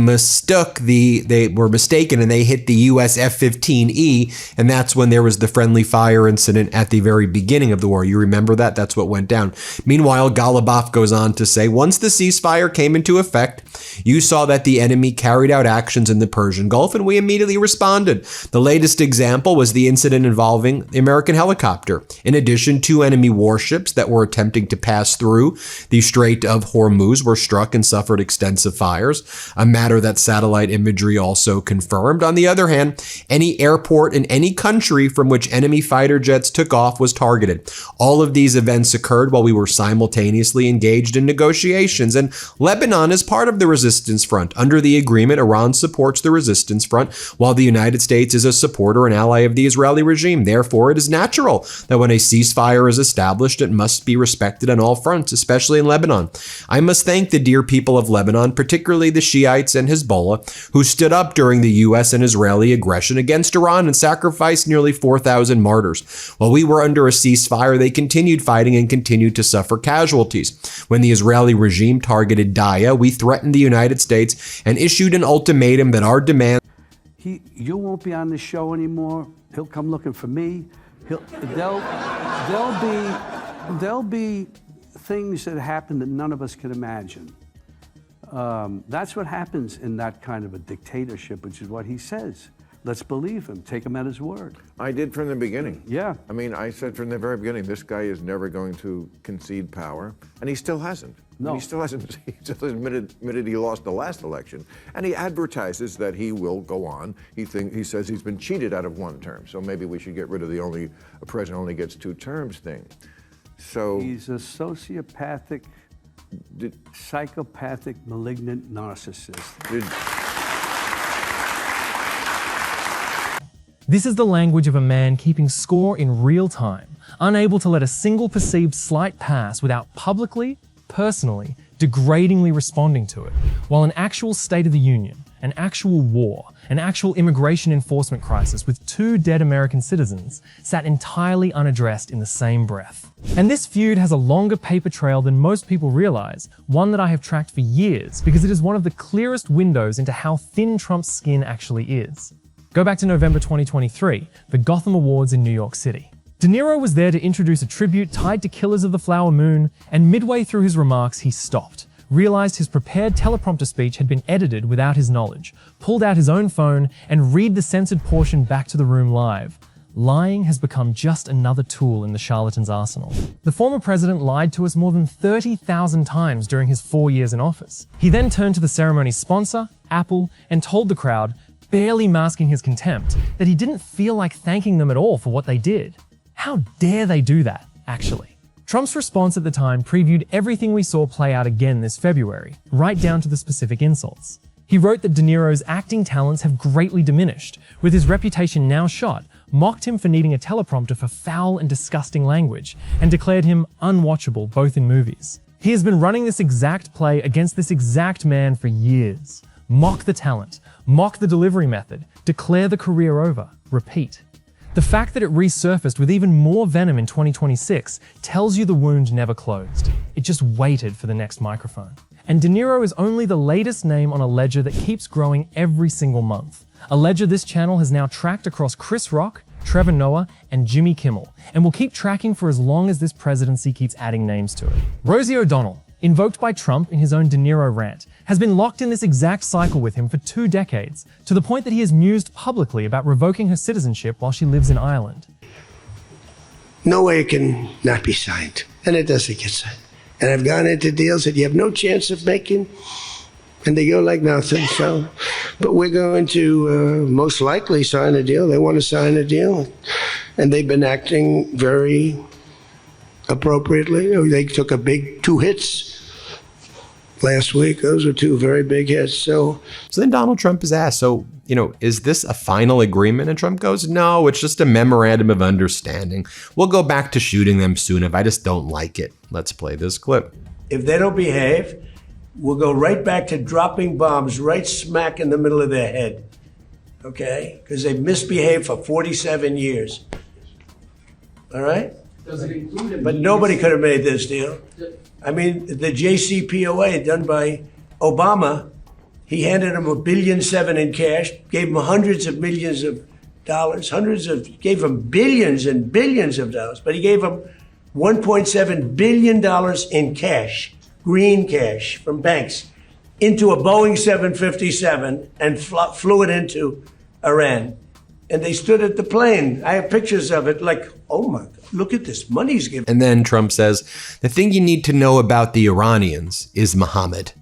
were mistaken and they hit the US F-15E, and that's when there was the friendly fire incident at the very beginning of the war. You remember that? That's what went down. Meanwhile, Ghalibaf goes on to say, once the ceasefire came into effect, you saw that the enemy carried out actions in the Persian Gulf, and we immediately responded. The latest example was the incident involving the American helicopter. In addition, 2 enemy warships that were attempting to pass through the Strait of Hormuz were struck and suffered extensive fires, a matter that satellite imagery also confirmed. On the other hand, any airport in any country from which enemy fighter jets took off was targeted. All of these events occurred while we were simultaneously engaged in negotiations, and Lebanon is part of the resistance front. Under the agreement, Iran supports the resistance front, while the United States is a supporter and ally of the Israeli regime. Therefore, it is natural that when a ceasefire is established, it must be respected on all fronts, especially in Lebanon. I must thank the dear people of Lebanon, particularly the Shiites and Hezbollah, who stood up during the U.S. and Israeli aggression against Iran and sacrificed nearly 4,000 martyrs. While we were under a ceasefire, they continued fighting and continued to suffer casualties. When the Israeli regime targeted Daya, we threatened the United States and issued an ultimatum that our demands... You won't be on the show anymore. He'll come looking for me. There'll be things that happen that none of us can imagine. That's what happens in that kind of a dictatorship, which is what he says. Let's believe him. Take him at his word. I did from the beginning. Yeah. I mean, I said from the very beginning, this guy is never going to concede power, and he still hasn't. No. He still hasn't. He just admitted he lost the last election, and he advertises that he will go on. He says he's been cheated out of 1 term, so maybe we should get rid of the a president only gets 2 terms thing. So he's a sociopathic, psychopathic, malignant narcissist. This is the language of a man keeping score in real time, unable to let a single perceived slight pass without publicly, personally, degradingly responding to it, while an actual State of the Union, an actual war, an actual immigration enforcement crisis with 2 dead American citizens sat entirely unaddressed in the same breath. And this feud has a longer paper trail than most people realize, one that I have tracked for years because it is one of the clearest windows into how thin Trump's skin actually is. Go back to November 2023, the Gotham Awards in New York City. De Niro was there to introduce a tribute tied to Killers of the Flower Moon, and midway through his remarks, he stopped, realized his prepared teleprompter speech had been edited without his knowledge, pulled out his own phone, and read the censored portion back to the room live. Lying has become just another tool in the charlatan's arsenal. The former president lied to us more than 30,000 times during his 4 years in office. He then turned to the ceremony's sponsor, Apple, and told the crowd, barely masking his contempt, that he didn't feel like thanking them at all for what they did. How dare they do that? actually. Trump's response at the time previewed everything we saw play out again this February, right down to the specific insults. He wrote that De Niro's acting talents have greatly diminished, with his reputation now shot, mocked him for needing a teleprompter for foul and disgusting language, and declared him unwatchable both in movies. He has been running this exact play against this exact man for years. Mock the talent, mock the delivery method, declare the career over, repeat. The fact that it resurfaced with even more venom in 2026 tells you the wound never closed. It just waited for the next microphone. And De Niro is only the latest name on a ledger that keeps growing every single month. A ledger this channel has now tracked across Chris Rock, Trevor Noah, and Jimmy Kimmel, and will keep tracking for as long as this presidency keeps adding names to it. Rosie O'Donnell, invoked by Trump in his own De Niro rant, has been locked in this exact cycle with him for 2 decades, to the point that he has mused publicly about revoking her citizenship while she lives in Ireland. No way it can not be signed, and it doesn't get signed. And I've gone into deals that you have no chance of making, and they go like nothing. So, but we're going to most likely sign a deal. They want to sign a deal, and they've been acting very appropriately. They took a big 2 hits last week. Those were 2 very big hits. So then Donald Trump is asked, is this a final agreement? And Trump goes, no, it's just a memorandum of understanding. We'll go back to shooting them soon if I just don't like it. Let's play this clip. if they don't behave, we'll go right back to dropping bombs right smack in the middle of their head. Okay? Because they've misbehaved for 47 years. All right? Does it include But nobody could have made this deal. I mean, the JCPOA done by Obama, he handed him $1.7 billion in cash, gave him hundreds of millions of dollars, gave him billions and billions of dollars, but he gave him $1.7 billion in cash, green cash from banks, into a Boeing 757 and flew it into Iran. And they stood at the plane. I have pictures of it like, oh my God, look at this money he's giving. And then Trump says, the thing you need to know about the Iranians is Muhammad.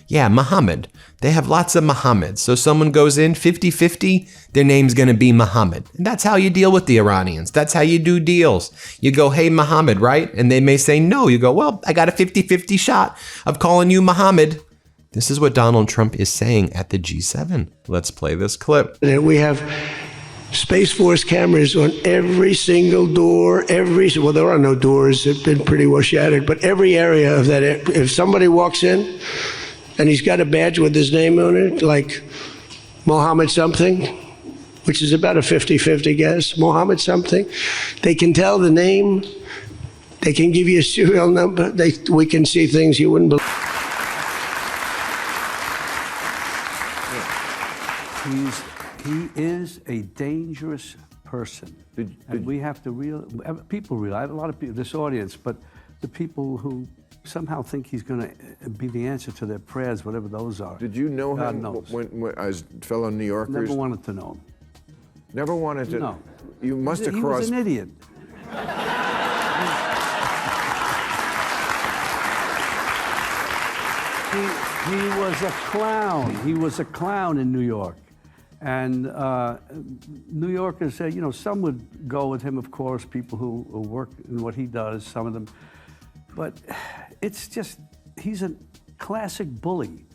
Yeah, Muhammad. They have lots of Muhammads. So someone goes in 50-50, their name's going to be Muhammad. And that's how you deal with the Iranians. That's how you do deals. You go, hey, Muhammad, right? And they may say no. You go, well, I got a 50-50 shot of calling you Muhammad. This is what Donald Trump is saying at the G7. Let's play this clip. We have Space Force cameras on every single door, well, there are no doors, they've been pretty well shattered, but every area of that, if somebody walks in and he's got a badge with his name on it, like Mohammed something, which is about a 50-50 guess, Mohammed something, they can tell the name, they can give you a serial number, we can see things you wouldn't believe. He is a dangerous person. And we have to people realize, a lot of people, this audience, but the people who somehow think he's going to be the answer to their prayers, whatever those are. Did you know God him knows. when as fellow New Yorkers? Never wanted to know him. Never wanted to? No. You must have He crossed... was an idiot. He was a clown. He was a clown in New York. And New Yorkers say, some would go with him, of course, people who work in what he does, some of them. But it's just, he's a classic bully.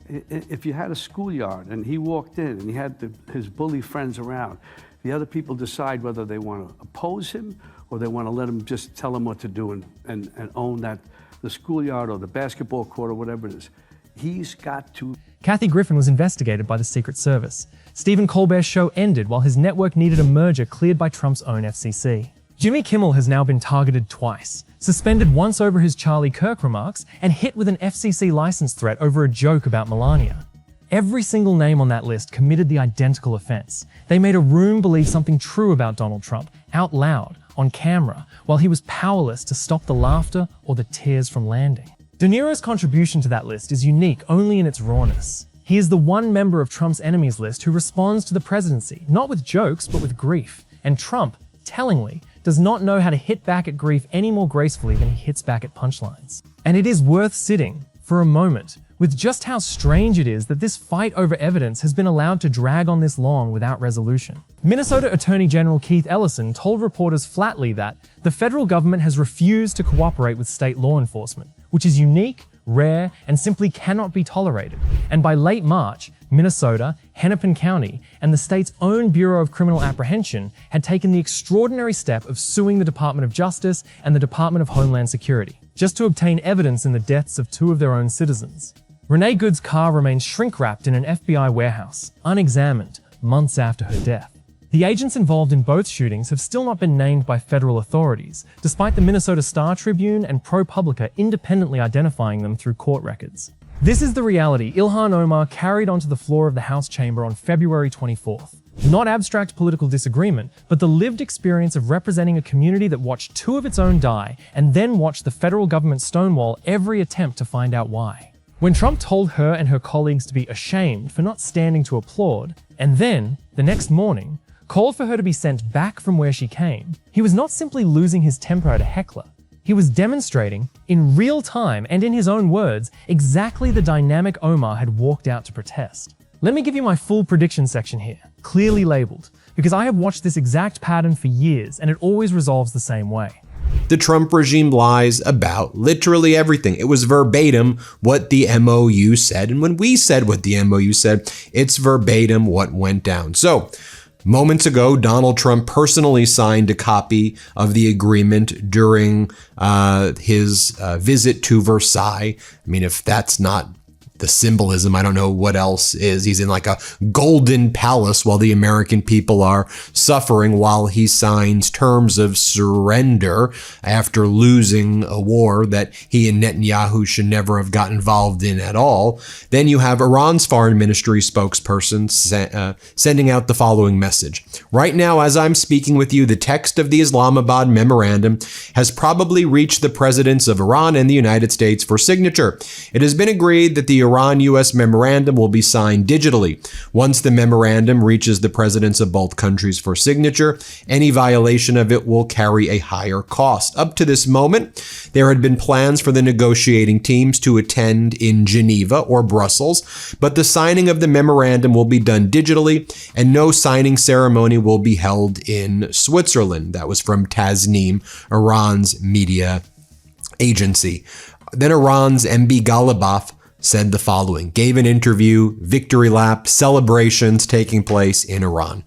If you had a schoolyard and he walked in and he had his bully friends around, the other people decide whether they want to oppose him or they want to let him just tell him what to do and own the schoolyard or the basketball court or whatever it is. He's got to... Kathy Griffin was investigated by the Secret Service. Stephen Colbert's show ended while his network needed a merger cleared by Trump's own FCC. Jimmy Kimmel has now been targeted twice, suspended once over his Charlie Kirk remarks, and hit with an FCC license threat over a joke about Melania. Every single name on that list committed the identical offense. They made a room believe something true about Donald Trump, out loud, on camera, while he was powerless to stop the laughter or the tears from landing. De Niro's contribution to that list is unique only in its rawness. He is the one member of Trump's enemies list who responds to the presidency, not with jokes, but with grief. And Trump, tellingly, does not know how to hit back at grief any more gracefully than he hits back at punchlines. And it is worth sitting, for a moment, with just how strange it is that this fight over evidence has been allowed to drag on this long without resolution. Minnesota Attorney General Keith Ellison told reporters flatly that the federal government has refused to cooperate with state law enforcement, which is unique, rare, and simply cannot be tolerated. And by late March, Minnesota, Hennepin County, and the state's own Bureau of Criminal Apprehension had taken the extraordinary step of suing the Department of Justice and the Department of Homeland Security, just to obtain evidence in the deaths of two of their own citizens. Renee Good's car remains shrink-wrapped in an FBI warehouse, unexamined, months after her death. The agents involved in both shootings have still not been named by federal authorities, despite the Minnesota Star-Tribune and ProPublica independently identifying them through court records. This is the reality Ilhan Omar carried onto the floor of the House chamber on February 24th. Not abstract political disagreement, but the lived experience of representing a community that watched two of its own die and then watched the federal government stonewall every attempt to find out why. When Trump told her and her colleagues to be ashamed for not standing to applaud, and then, the next morning, called for her to be sent back from where she came, he was not simply losing his temper at a heckler. He was demonstrating, in real time and in his own words, exactly the dynamic Omar had walked out to protest. Let me give you my full prediction section here, clearly labeled, because I have watched this exact pattern for years and it always resolves the same way. The Trump regime lies about literally everything. It was verbatim what the MOU said. And when we said what the MOU said, it's verbatim what went down. So, moments ago, Donald Trump personally signed a copy of the agreement during his visit to Versailles. I mean, if that's not the symbolism, I don't know what else is. He's in like a golden palace while the American people are suffering while he signs terms of surrender after losing a war that he and Netanyahu should never have got involved in at all. Then you have Iran's foreign ministry spokesperson sending out the following message. Right now, as I'm speaking with you, the text of the Islamabad memorandum has probably reached the presidents of Iran and the United States for signature. It has been agreed that the Iran-U.S. memorandum will be signed digitally. Once the memorandum reaches the presidents of both countries for signature, any violation of it will carry a higher cost. Up to this moment, there had been plans for the negotiating teams to attend in Geneva or Brussels, but the signing of the memorandum will be done digitally, and no signing ceremony will be held in Switzerland. That was from Tasnim, Iran's media agency. Then Iran's MB Ghalibaf said the following, gave an interview, victory lap, celebrations taking place in Iran.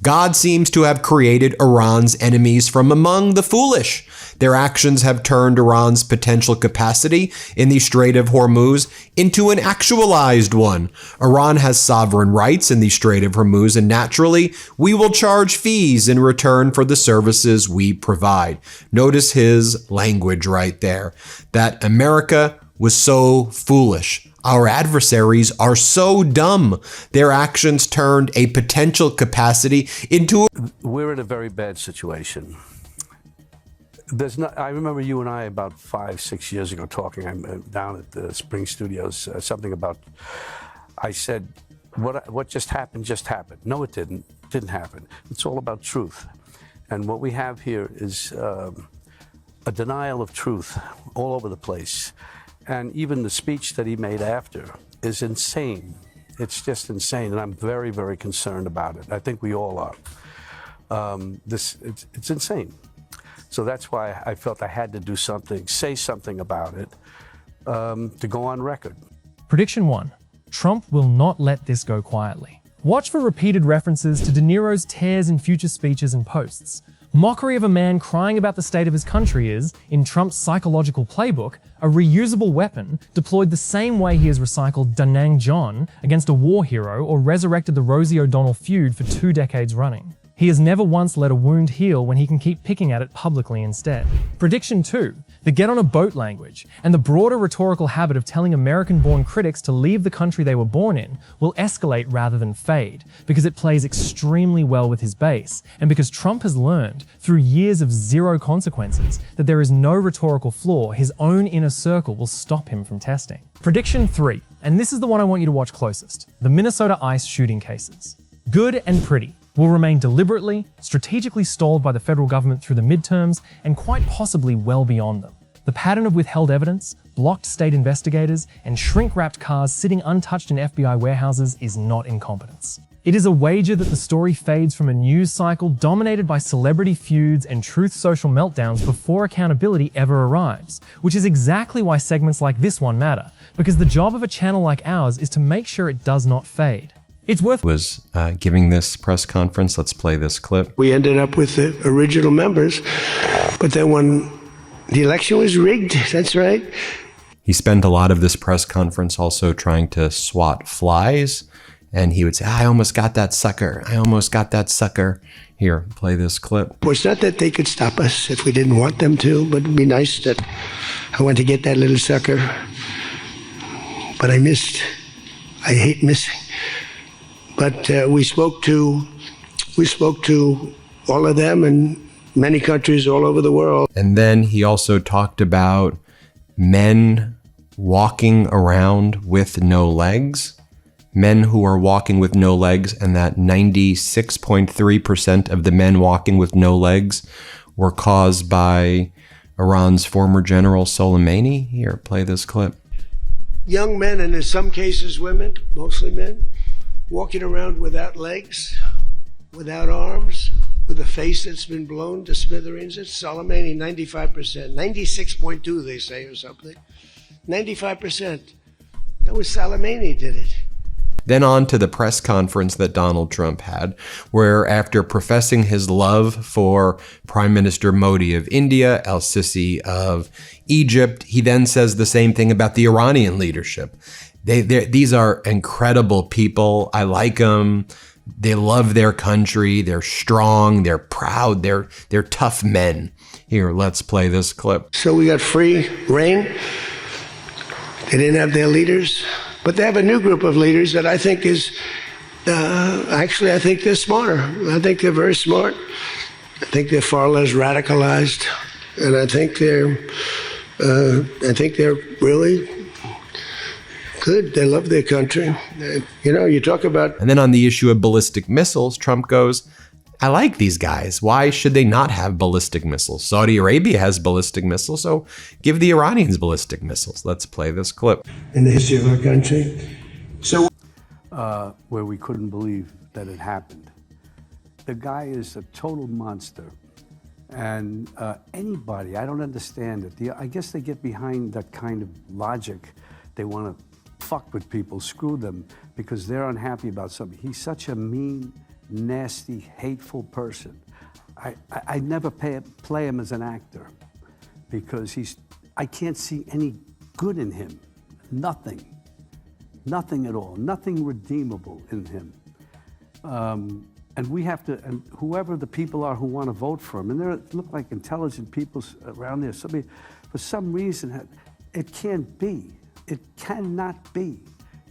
God seems to have created Iran's enemies from among the foolish. Their actions have turned Iran's potential capacity in the Strait of Hormuz into an actualized one. Iran has sovereign rights in the Strait of Hormuz, and naturally, we will charge fees in return for the services we provide. Notice his language right there, that America was so foolish. Our adversaries are so dumb. Their actions turned a potential capacity into We're in a very bad situation. I remember you and I about 5-6 years ago talking. I'm down at the Spring Studios, something about, I said, what just happened, just happened. No, it didn't. It didn't happen. It's all about truth. And what we have here is a denial of truth all over the place. And even the speech that he made after is insane. It's just insane, and I'm very, very concerned about it. I think we all are. It's insane. So that's why I felt I had to do something, say something about it, to go on record. Prediction 1. Trump will not let this go quietly. Watch for repeated references to De Niro's tears in future speeches and posts. Mockery of a man crying about the state of his country is, in Trump's psychological playbook, a reusable weapon deployed the same way he has recycled Da Nang John against a war hero or resurrected the Rosie O'Donnell feud for 2 decades running. He has never once let a wound heal when he can keep picking at it publicly instead. Prediction 2. The get on a boat language and the broader rhetorical habit of telling American-born critics to leave the country they were born in will escalate rather than fade, because it plays extremely well with his base, and because Trump has learned, through years of zero consequences, that there is no rhetorical flaw his own inner circle will stop him from testing. Prediction 3, and this is the one I want you to watch closest, the Minnesota ICE shooting cases. Good and pretty will remain deliberately, strategically stalled by the federal government through the midterms and quite possibly well beyond them. The pattern of withheld evidence, blocked state investigators, and shrink-wrapped cars sitting untouched in FBI warehouses is not incompetence. It is a wager that the story fades from a news cycle dominated by celebrity feuds and truth social meltdowns before accountability ever arrives, which is exactly why segments like this one matter, because the job of a channel like ours is to make sure it does not fade. It's worth giving this press conference. Let's play this clip. We ended up with the original members, but then when the election was rigged, that's right. He spent a lot of this press conference also trying to swat flies, and he would say, I almost got that sucker. I almost got that sucker. Here, play this clip. Well, it's not that they could stop us if we didn't want them to, but it'd be nice that I went to get that little sucker. But I missed. I hate missing. But we spoke to all of them in many countries all over the world. And then he also talked about men walking around with no legs, men who are walking with no legs, and that 96.3% of the men walking with no legs were caused by Iran's former general Soleimani. Here, play this clip. Young men, and in some cases women, mostly men, walking around without legs, without arms, with a face that's been blown to smithereens. It's Soleimani, 95%. 96.2, they say, or something. 95%. That was Soleimani did it. Then on to the press conference that Donald Trump had, where after professing his love for Prime Minister Modi of India, el-Sisi of Egypt, he then says the same thing about the Iranian leadership. These are incredible people. I like them. They love their country. They're strong. They're proud. They're tough men. Here, let's play this clip. So we got free reign. They didn't have their leaders, but they have a new group of leaders that I think is, actually, I think they're smarter. I think they're very smart. I think they're far less radicalized, and I think they're really good. They love their country. You know, you talk about... And then on the issue of ballistic missiles, Trump goes, I like these guys. Why should they not have ballistic missiles? Saudi Arabia has ballistic missiles, so give the Iranians ballistic missiles. Let's play this clip. In the history of our country. So, where we couldn't believe that it happened. The guy is a total monster. And anybody, I don't understand it. I guess they get behind that kind of logic. They want to fuck with people, screw them, because they're unhappy about something. He's such a mean, nasty, hateful person. I never play him as an actor because I can't see any good in him. Nothing at all. Nothing redeemable in him. And we have to, and whoever the people are who want to vote for him, and there look like intelligent people around there. Somebody, for some reason, it can't be. It cannot be.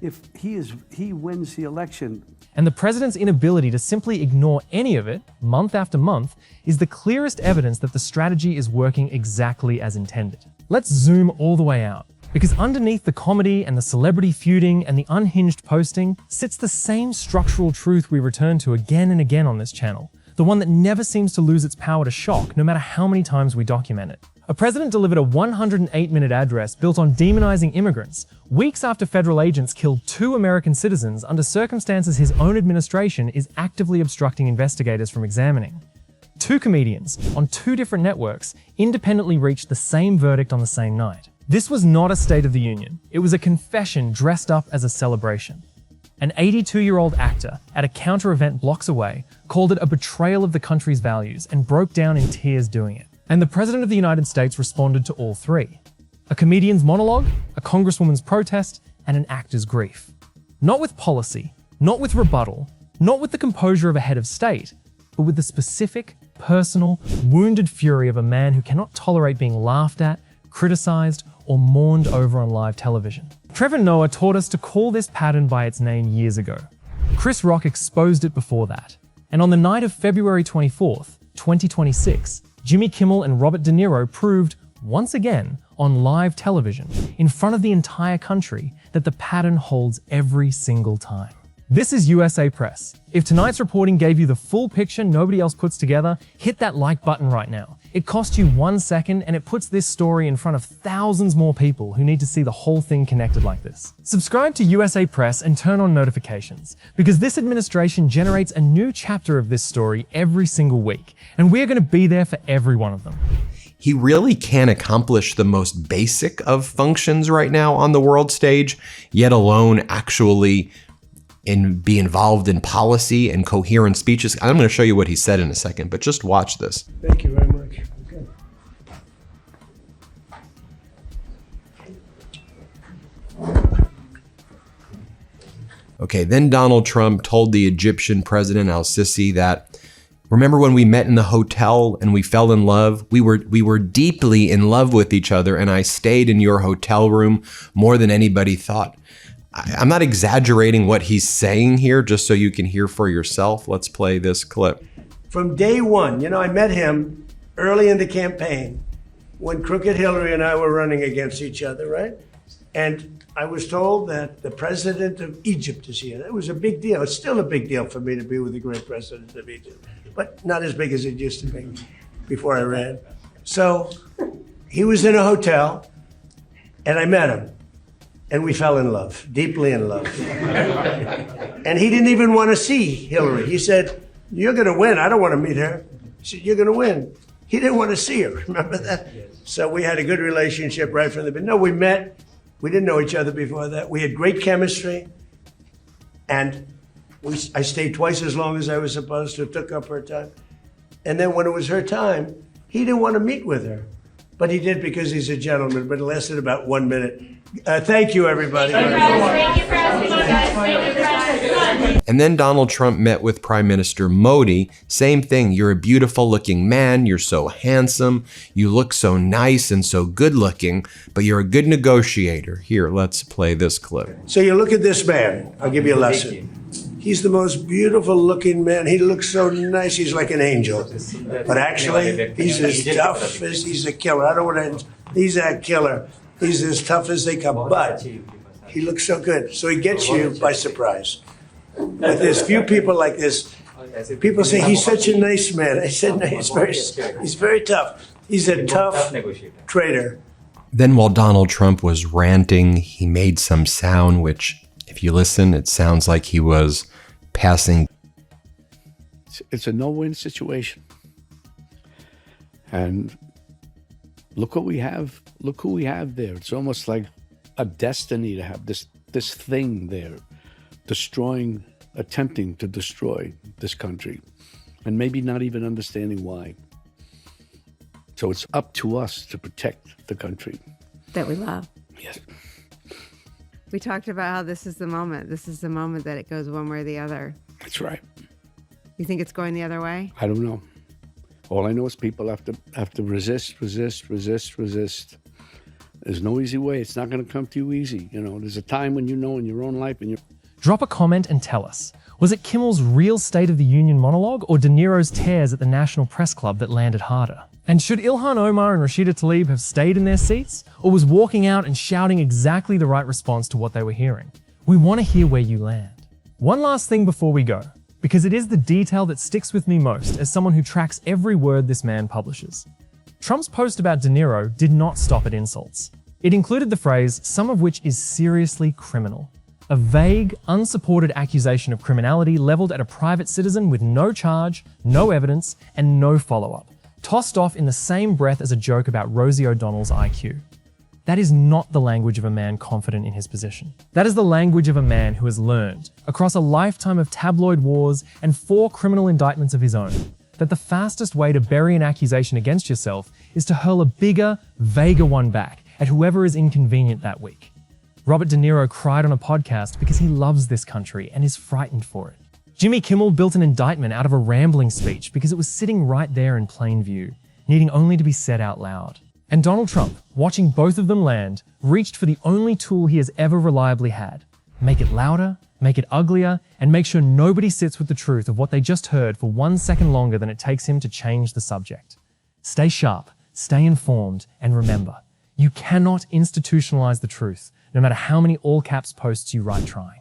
If he wins the election. And the president's inability to simply ignore any of it, month after month, is the clearest evidence that the strategy is working exactly as intended. Let's zoom all the way out, because underneath the comedy and the celebrity feuding and the unhinged posting sits the same structural truth we return to again and again on this channel, the one that never seems to lose its power to shock, no matter how many times we document it. A president delivered a 108-minute address built on demonizing immigrants, weeks after federal agents killed 2 American citizens under circumstances his own administration is actively obstructing investigators from examining. 2 comedians, on 2 different networks, independently reached the same verdict on the same night. This was not a State of the Union. It was a confession dressed up as a celebration. An 82-year-old actor, at a counter-event blocks away, called it a betrayal of the country's values and broke down in tears doing it. And the President of the United States responded to all 3. A comedian's monologue, a congresswoman's protest, and an actor's grief. Not with policy, not with rebuttal, not with the composure of a head of state, but with the specific, personal, wounded fury of a man who cannot tolerate being laughed at, criticized, or mourned over on live television. Trevor Noah taught us to call this pattern by its name years ago. Chris Rock exposed it before that. And on the night of February 24th, 2026, Jimmy Kimmel and Robert De Niro proved, once again, on live television, in front of the entire country, that the pattern holds every single time. This is USA Press. If tonight's reporting gave you the full picture nobody else puts together, hit that like button right now. It costs you 1 second and it puts this story in front of thousands more people who need to see the whole thing connected like this. Subscribe to USA Press and turn on notifications, because this administration generates a new chapter of this story every single week, and we're going to be there for every one of them. He really can accomplish the most basic of functions right now on the world stage, yet alone actually be involved in policy and coherent speeches. I'm going to show you what he said in a second, but just watch this. Thank you very much. Okay, then Donald Trump told the Egyptian president al-Sisi that, remember when we met in the hotel and we fell in love? We were deeply in love with each other, and I stayed in your hotel room more than anybody thought. I'm not exaggerating what he's saying here, just so you can hear for yourself. Let's play this clip. From day one, I met him early in the campaign when Crooked Hillary and I were running against each other, right? And I was told that the president of Egypt is here. That was a big deal. It's still a big deal for me to be with the great president of Egypt, but not as big as it used to be before I ran. So he was in a hotel, and I met him. And we fell in love, deeply in love. And he didn't even want to see Hillary. He said, "You're going to win. I don't want to meet her." He said, "You're going to win." He didn't want to see her. Remember that? So we had a good relationship right from the beginning. No, we met. We didn't know each other before that. We had great chemistry. And I stayed twice as long as I was supposed to, took up her time. And then when it was her time, he didn't want to meet with her. But he did because he's a gentleman, but it lasted about 1 minute. Thank you, everybody. Thank you for asking us, guys. Thank you for asking us. And then Donald Trump met with Prime Minister Modi. Same thing. You're a beautiful looking man. You're so handsome. You look so nice and so good looking, but you're a good negotiator. Here, let's play this clip. So you look at this man. I'll give you a lesson. He's the most beautiful looking man. He looks so nice. He's like an angel. But actually, he's as tough as he's a killer. I don't want to, he's a killer. He's as tough as they come, but he looks so good. So he gets you by surprise. But there's few people like this. People say, he's such a nice man. I said, no, he's very tough. He's a tough traitor. Then while Donald Trump was ranting, he made some sound, which, if you listen, it sounds like he was passing. It's a no-win situation. And look what we have. Look who we have there. It's almost like a destiny to have this thing there, attempting to destroy this country, and maybe not even understanding why. So it's up to us to protect the country that we love. Yes. We talked about how this is the moment. This is the moment that it goes one way or the other. That's right. You think it's going the other way? I don't know. All I know is people have to resist. There's no easy way. It's not going to come to you easy. There's a time when in your own life and Drop a comment and tell us. Was it Kimmel's real State of the Union monologue or De Niro's tears at the National Press Club that landed harder? And should Ilhan Omar and Rashida Tlaib have stayed in their seats, or was walking out and shouting exactly the right response to what they were hearing? We want to hear where you land. One last thing before we go, because it is the detail that sticks with me most as someone who tracks every word this man publishes. Trump's post about De Niro did not stop at insults. It included the phrase, some of which is seriously criminal. A vague, unsupported accusation of criminality leveled at a private citizen with no charge, no evidence, and no follow-up, tossed off in the same breath as a joke about Rosie O'Donnell's IQ. That is not the language of a man confident in his position. That is the language of a man who has learned, across a lifetime of tabloid wars and 4 criminal indictments of his own, that the fastest way to bury an accusation against yourself is to hurl a bigger, vaguer one back at whoever is inconvenient that week. Robert De Niro cried on a podcast because he loves this country and is frightened for it. Jimmy Kimmel built an indictment out of a rambling speech because it was sitting right there in plain view, needing only to be said out loud. And Donald Trump, watching both of them land, reached for the only tool he has ever reliably had. Make it louder, make it uglier, and make sure nobody sits with the truth of what they just heard for 1 second longer than it takes him to change the subject. Stay sharp, stay informed, and remember, you cannot institutionalize the truth, no matter how many all-caps posts you write trying.